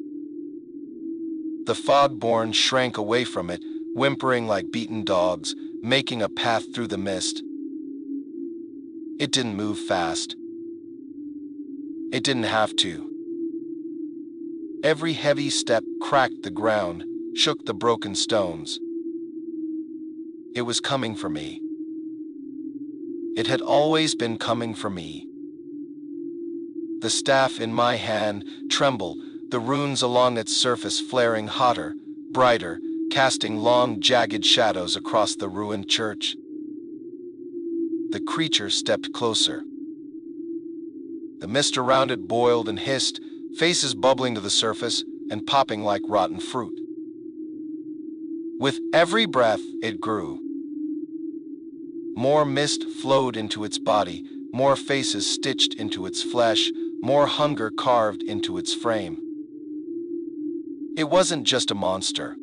The fog-born shrank away from it, whimpering like beaten dogs, making a path through the mist. It didn't move fast. It didn't have to. Every heavy step cracked the ground, shook the broken stones. It was coming for me. It had always been coming for me. The staff in my hand trembled, the runes along its surface flaring hotter, brighter, casting long, jagged shadows across the ruined church. The creature stepped closer. The mist around it boiled and hissed, faces bubbling to the surface and popping like rotten fruit. With every breath, it grew. More mist flowed into its body, more faces stitched into its flesh, more hunger carved into its frame. It wasn't just a monster.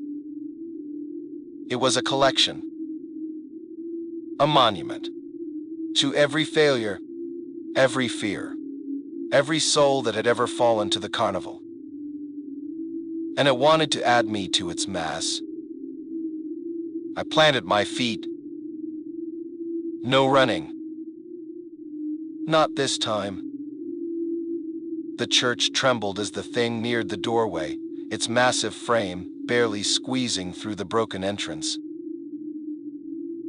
It was a collection. A monument. To every failure, every fear, every soul that had ever fallen to the carnival. And it wanted to add me to its mass. I planted my feet. No running. Not this time. The church trembled as the thing neared the doorway, its massive frame barely squeezing through the broken entrance.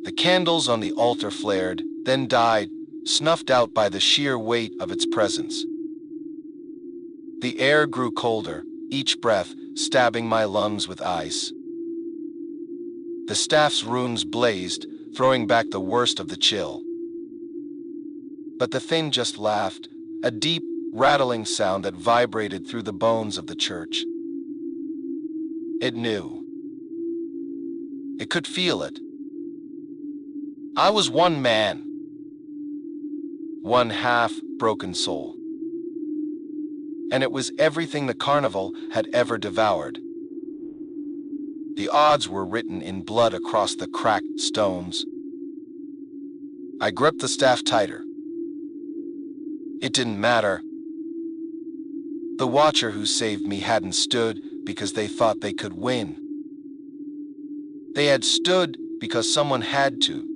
The candles on the altar flared, then died, snuffed out by the sheer weight of its presence. The air grew colder, each breath stabbing my lungs with ice. The staff's runes blazed, throwing back the worst of the chill. But the thing just laughed, a deep, rattling sound that vibrated through the bones of the church. It knew. It could feel it. I was one man. One half-broken soul. And it was everything the carnival had ever devoured. The odds were written in blood across the cracked stones. I gripped the staff tighter. It didn't matter. The watcher who saved me hadn't stood because they thought they could win. They had stood because someone had to.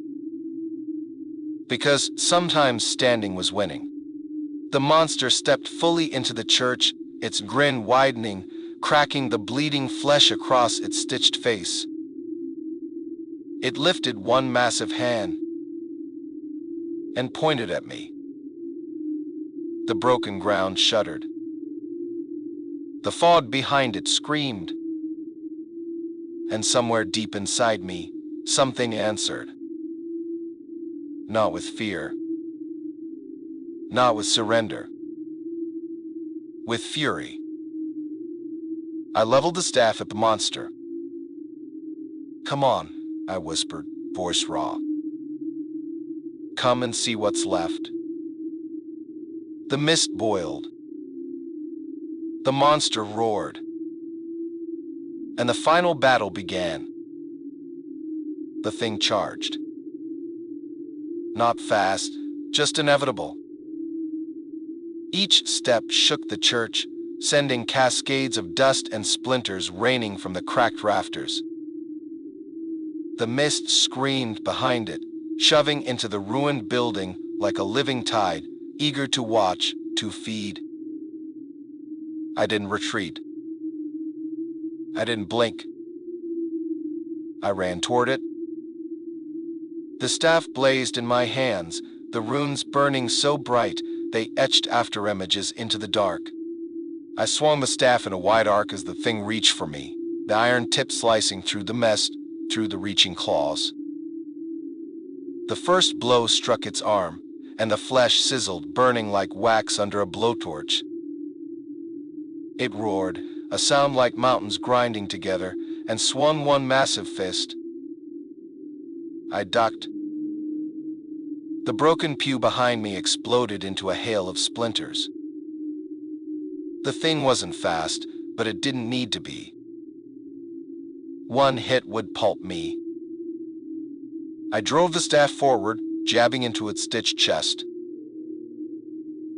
Because sometimes standing was winning. The monster stepped fully into the church, its grin widening, cracking the bleeding flesh across its stitched face. It lifted one massive hand and pointed at me. The broken ground shuddered. The fog behind it screamed. And somewhere deep inside me, something answered. Not with fear. Not with surrender. With fury. I leveled the staff at the monster. "Come on," I whispered, voice raw. "Come and see what's left." The mist boiled. The monster roared. And the final battle began. The thing charged. Not fast, just inevitable. Each step shook the church, sending cascades of dust and splinters raining from the cracked rafters. The mist screamed behind it, shoving into the ruined building like a living tide, eager to watch, to feed. I didn't retreat. I didn't blink. I ran toward it. The staff blazed in my hands, the runes burning so bright they etched after images into the dark. I swung the staff in a wide arc as the thing reached for me, the iron tip slicing through the mist, through the reaching claws. The first blow struck its arm, and the flesh sizzled, burning like wax under a blowtorch. It roared, a sound like mountains grinding together, and swung one massive fist. I ducked. The broken pew behind me exploded into a hail of splinters. The thing wasn't fast, but it didn't need to be. One hit would pulp me. I drove the staff forward, jabbing into its stitched chest.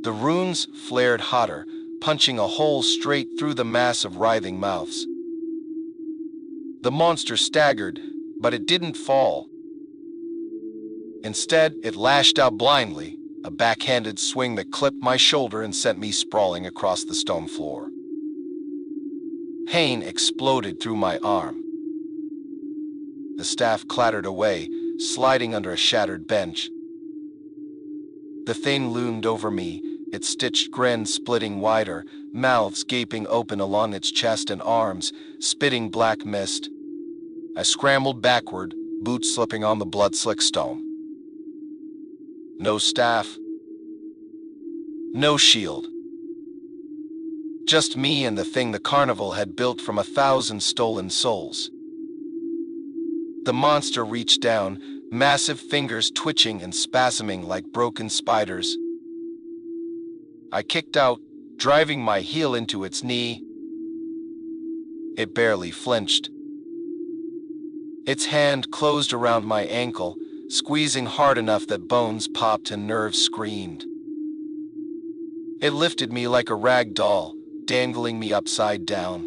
The runes flared hotter, punching a hole straight through the mass of writhing mouths. The monster staggered, but it didn't fall. Instead, it lashed out blindly, a backhanded swing that clipped my shoulder and sent me sprawling across the stone floor. Pain exploded through my arm. The staff clattered away, sliding under a shattered bench. The thing loomed over me, its stitched grin splitting wider, mouths gaping open along its chest and arms, spitting black mist. I scrambled backward, boots slipping on the blood-slick stone. No staff. No shield. Just me and the thing the carnival had built from 1,000 stolen souls. The monster reached down, massive fingers twitching and spasming like broken spiders. I kicked out, driving my heel into its knee. It barely flinched. Its hand closed around my ankle, squeezing hard enough that bones popped and nerves screamed. It lifted me like a rag doll, dangling me upside down.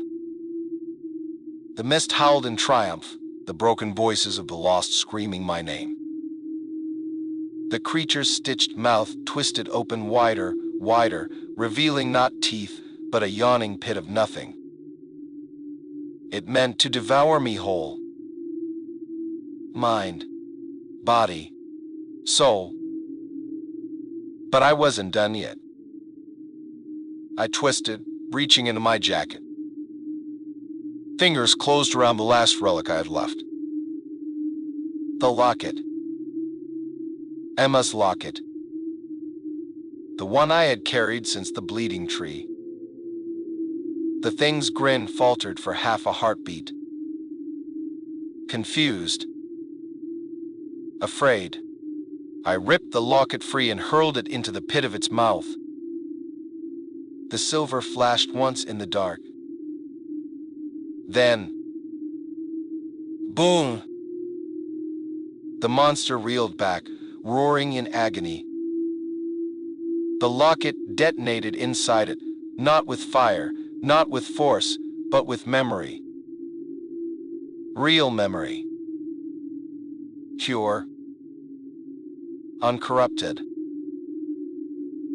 The mist howled in triumph, the broken voices of the lost screaming my name. The creature's stitched mouth twisted open wider, wider, revealing not teeth, but a yawning pit of nothing. It meant to devour me whole. Mind, body, soul. But I wasn't done yet. I twisted, reaching into my jacket. Fingers closed around the last relic I had left. The locket. Emma's locket. The one I had carried since the bleeding tree. The thing's grin faltered for half a heartbeat. Confused. Afraid. I ripped the locket free and hurled it into the pit of its mouth. The silver flashed once in the dark. Then, boom! The monster reeled back, roaring in agony. The locket detonated inside it, not with fire, not with force, but with memory. Real memory. Pure. Uncorrupted.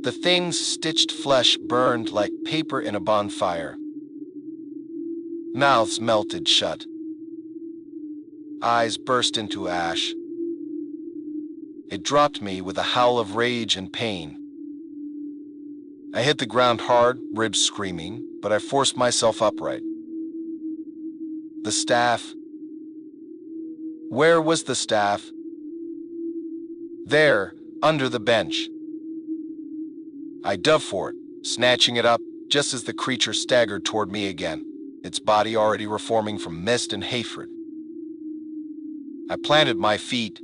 The thing's stitched flesh burned like paper in a bonfire. Mouths melted shut. Eyes burst into ash. It dropped me with a howl of rage and pain. I hit the ground hard, ribs screaming, but I forced myself upright. The staff. Where was the staff? There, under the bench. I dove for it, snatching it up just as the creature staggered toward me again, its body already reforming from mist and hatred. I planted my feet.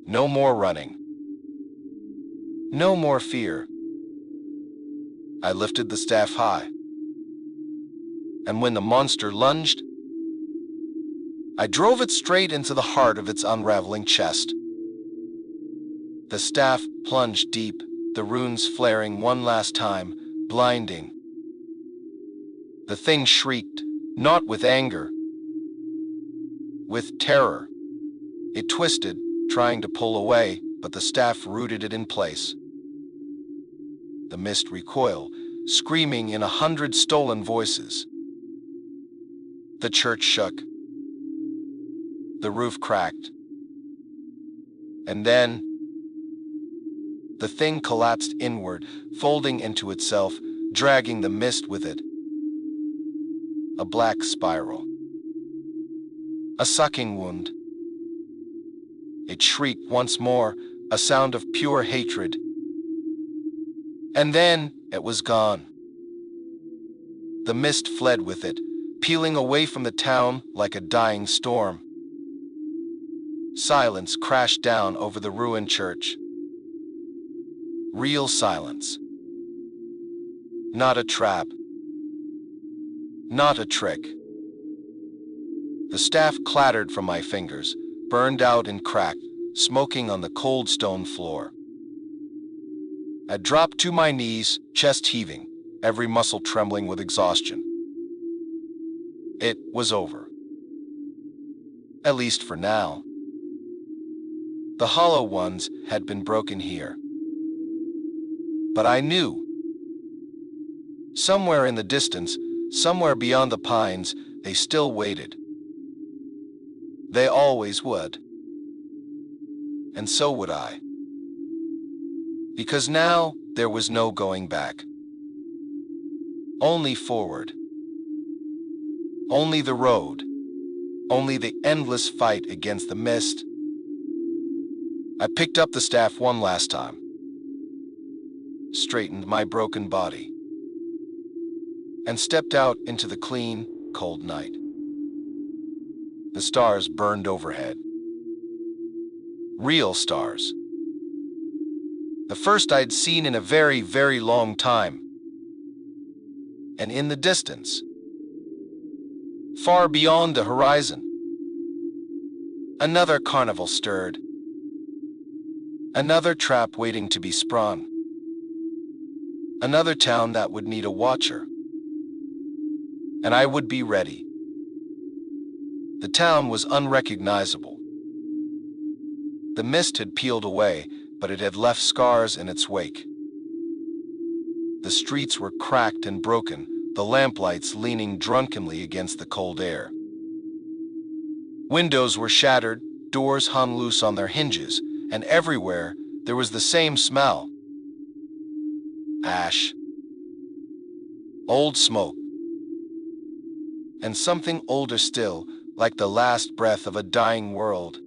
No more running. No more fear. I lifted the staff high. And when the monster lunged, I drove it straight into the heart of its unraveling chest. The staff plunged deep, the runes flaring one last time, blinding. The thing shrieked, not with anger, with terror. It twisted, trying to pull away, but the staff rooted it in place. The mist recoiled, screaming in 100 stolen voices. The church shook. The roof cracked. And then, the thing collapsed inward, folding into itself, dragging the mist with it. A black spiral. A sucking wound. It shrieked once more, a sound of pure hatred. And then it was gone. The mist fled with it, peeling away from the town like a dying storm. Silence crashed down over the ruined church. Real silence. Not a trap. Not a trick. The staff clattered from my fingers, burned out and cracked, smoking on the cold stone floor. I dropped to my knees, chest heaving, every muscle trembling with exhaustion. It was over. At least for now. The hollow ones had been broken here. But I knew. Somewhere in the distance, somewhere beyond the pines, they still waited. They always would. And so would I. Because now there was no going back. Only forward. Only the road. Only the endless fight against the mist. I picked up the staff one last time. Straightened my broken body. And stepped out into the clean, cold night. The stars burned overhead. Real stars. The first I'd seen in a very, very long time. And in the distance, far beyond the horizon, another carnival stirred. Another trap waiting to be sprung. Another town that would need a watcher. And I would be ready. The town was unrecognizable. The mist had peeled away, but it had left scars in its wake. The streets were cracked and broken, the lamplights leaning drunkenly against the cold air. Windows were shattered, doors hung loose on their hinges, and everywhere there was the same smell. Ash. Old smoke. And something older still, like the last breath of a dying world.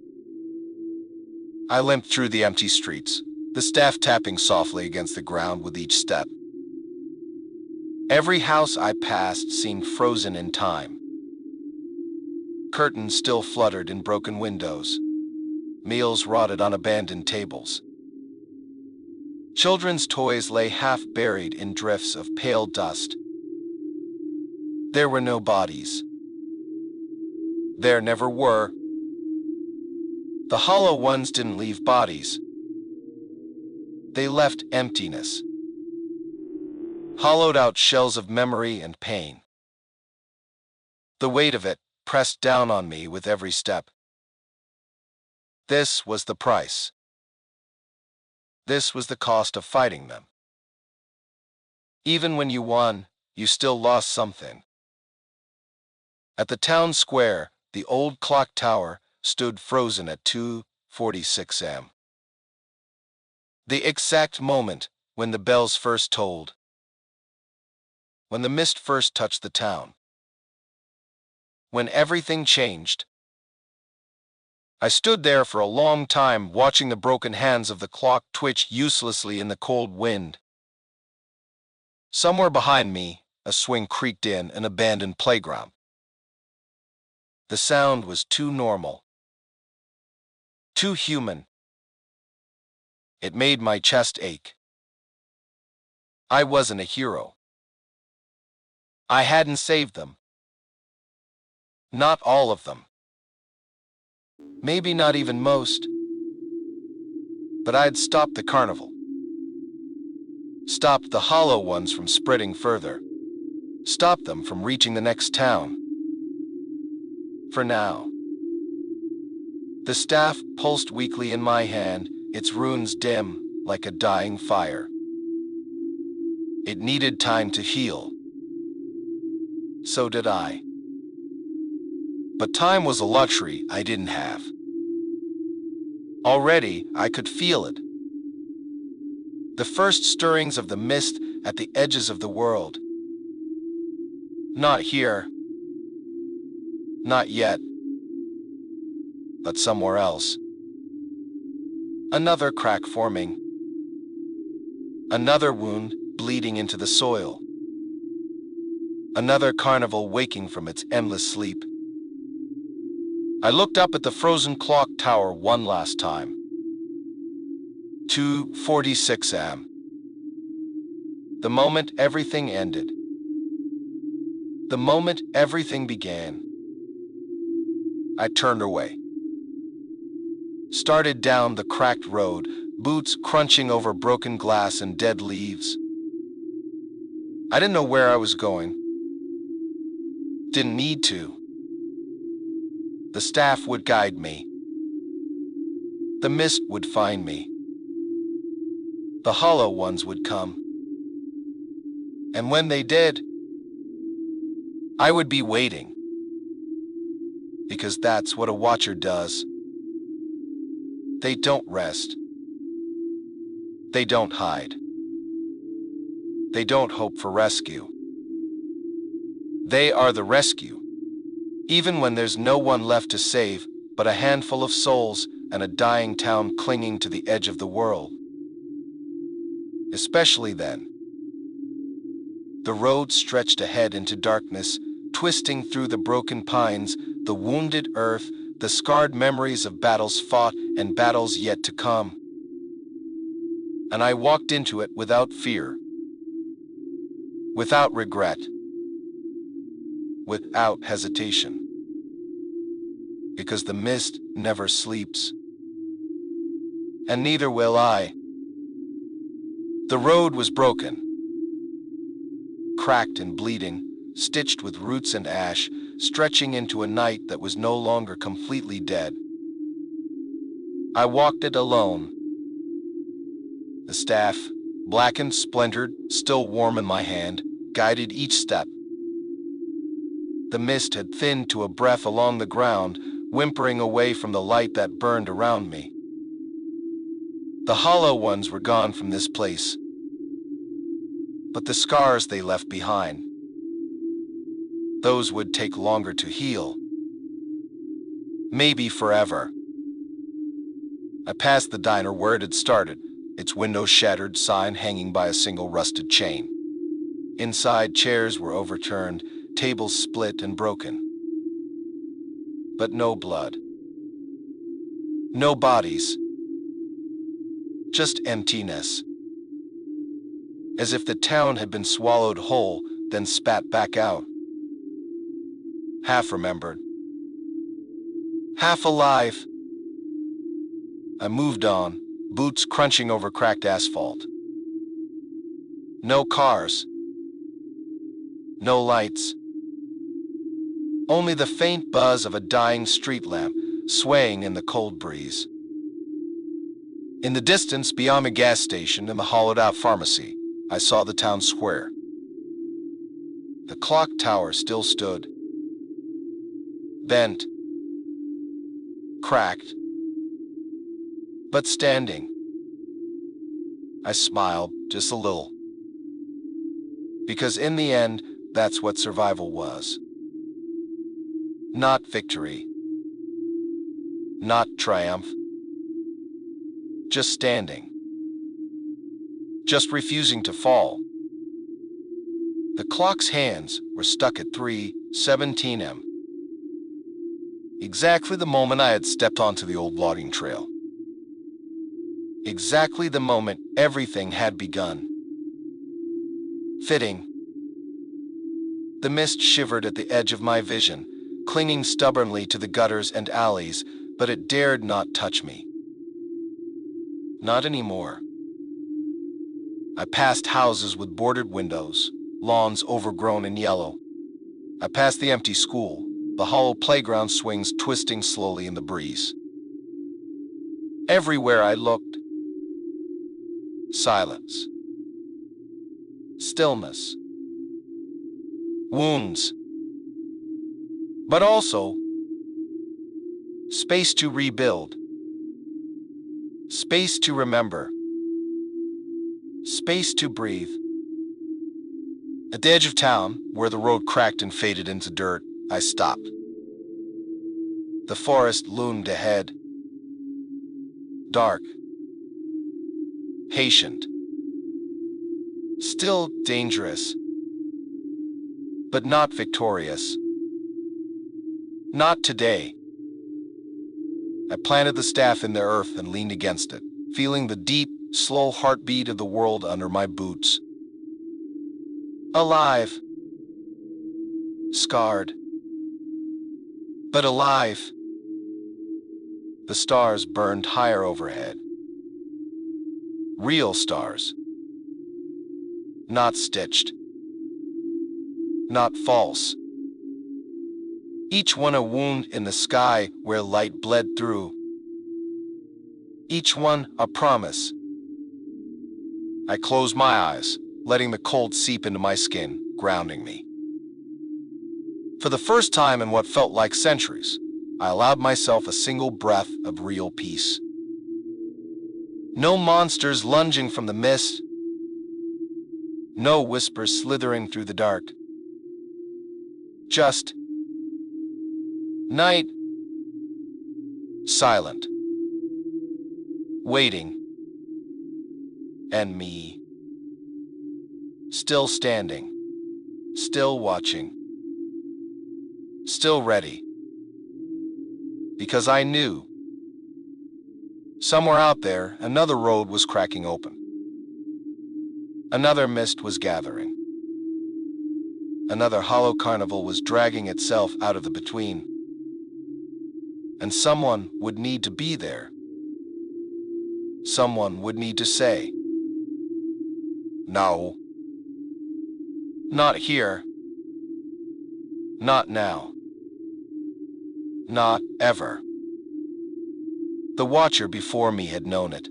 I limped through the empty streets, the staff tapping softly against the ground with each step. Every house I passed seemed frozen in time. Curtains still fluttered in broken windows. Meals rotted on abandoned tables. Children's toys lay half buried in drifts of pale dust. There were no bodies. There never were. The hollow ones didn't leave bodies. They left emptiness. Hollowed out shells of memory and pain. The weight of it pressed down on me with every step. This was the price. This was the cost of fighting them. Even when you won, you still lost something. At the town square, the old clock tower stood frozen at 2:46 a.m. The exact moment when the bells first tolled. When the mist first touched the town. When everything changed. I stood there for a long time watching the broken hands of the clock twitch uselessly in the cold wind. Somewhere behind me, a swing creaked in an abandoned playground. The sound was too normal. Too human. It made my chest ache. I wasn't a hero. I hadn't saved them. Not all of them. Maybe not even most. But I'd stopped the carnival. stopped the hollow ones from spreading further, stopped them from reaching the next town. For now. The staff pulsed weakly in my hand, its runes dim like a dying fire. It needed time to heal. So did I. But time was a luxury I didn't have. Already, I could feel it. The first stirrings of the mist at the edges of the world. Not here. Not yet. But somewhere else. Another crack forming. Another wound bleeding into the soil. Another carnival waking from its endless sleep. I looked up at the frozen clock tower one last time. 2:46 a.m. The moment everything ended. The moment everything began. I turned away. Started down the cracked road, boots crunching over broken glass and dead leaves. I didn't know where I was going. Didn't need to. The staff would guide me. The mist would find me. The hollow ones would come. And when they did, I would be waiting. Because that's what a watcher does. They don't rest. They don't hide. They don't hope for rescue. They are the rescue, even when there's no one left to save but a handful of souls and a dying town clinging to the edge of the world. Especially then. The road stretched ahead into darkness, twisting through the broken pines, the wounded earth, the scarred memories of battles fought and battles yet to come. And I walked into it without fear, without regret, without hesitation. Because the mist never sleeps. And neither will I. The road was broken, cracked and bleeding, stitched with roots and ash, stretching into a night that was no longer completely dead. I walked it alone. The staff, black and splintered, still warm in my hand, guided each step. The mist had thinned to a breath along the ground, whimpering away from the light that burned around me. The hollow ones were gone from this place. But the scars they left behind, those would take longer to heal. Maybe forever. I passed the diner where it had started, its window shattered, sign hanging by a single rusted chain. Inside, chairs were overturned, tables split and broken. But no blood. No bodies. Just emptiness. As if the town had been swallowed whole, then spat back out. Half remembered. Half alive. I moved on, boots crunching over cracked asphalt. No cars. No lights. Only the faint buzz of a dying street lamp swaying in the cold breeze. In the distance, beyond the gas station and the hollowed-out pharmacy, I saw the town square. The clock tower still stood. Bent. Cracked. But standing. I smiled just a little. Because in the end, that's what survival was. Not victory. Not triumph. Just standing. Just refusing to fall. The clock's hands were stuck at 3:17 a.m. Exactly the moment I had stepped onto the old logging trail. Exactly the moment everything had begun. Fitting. The mist shivered at the edge of my vision, clinging stubbornly to the gutters and alleys, but it dared not touch me. Not anymore. I passed houses with boarded windows, lawns overgrown in yellow. I passed the empty school, the hollow playground swings twisting slowly in the breeze. Everywhere I looked, silence, stillness, wounds, but also space to rebuild, space to remember, space to breathe. At the edge of town, where the road cracked and faded into dirt, I stopped. The forest loomed ahead, dark, patient, still dangerous, but not victorious. Not today. I planted the staff in the earth and leaned against it, feeling the deep, slow heartbeat of the world under my boots. Alive. Scarred. But alive. The stars burned higher overhead. Real stars. Not stitched. Not false. Each one a wound in the sky where light bled through. Each one a promise. I closed my eyes, letting the cold seep into my skin, grounding me. For the first time in what felt like centuries, I allowed myself a single breath of real peace. No monsters lunging from the mist. No whispers slithering through the dark. Just night. Silent. Waiting. And me. Still standing. Still watching. Still ready. Because I knew. Somewhere out there, another road was cracking open. Another mist was gathering. Another hollow carnival was dragging itself out of the between. And someone would need to be there. Someone would need to say, no. Not here. Not now. Not ever. The watcher before me had known it.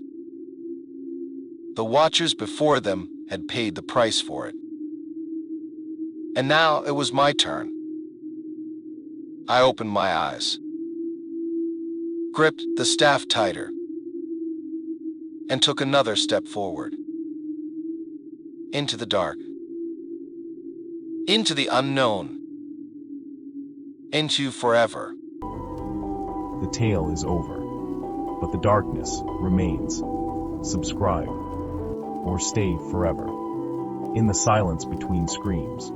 The watchers before them had paid the price for it. And now it was my turn. I opened my eyes, gripped the staff tighter, and took another step forward. Into the dark. Into the unknown. Into forever. The tale is over, but the darkness remains. Subscribe, or stay forever, in the silence between screams.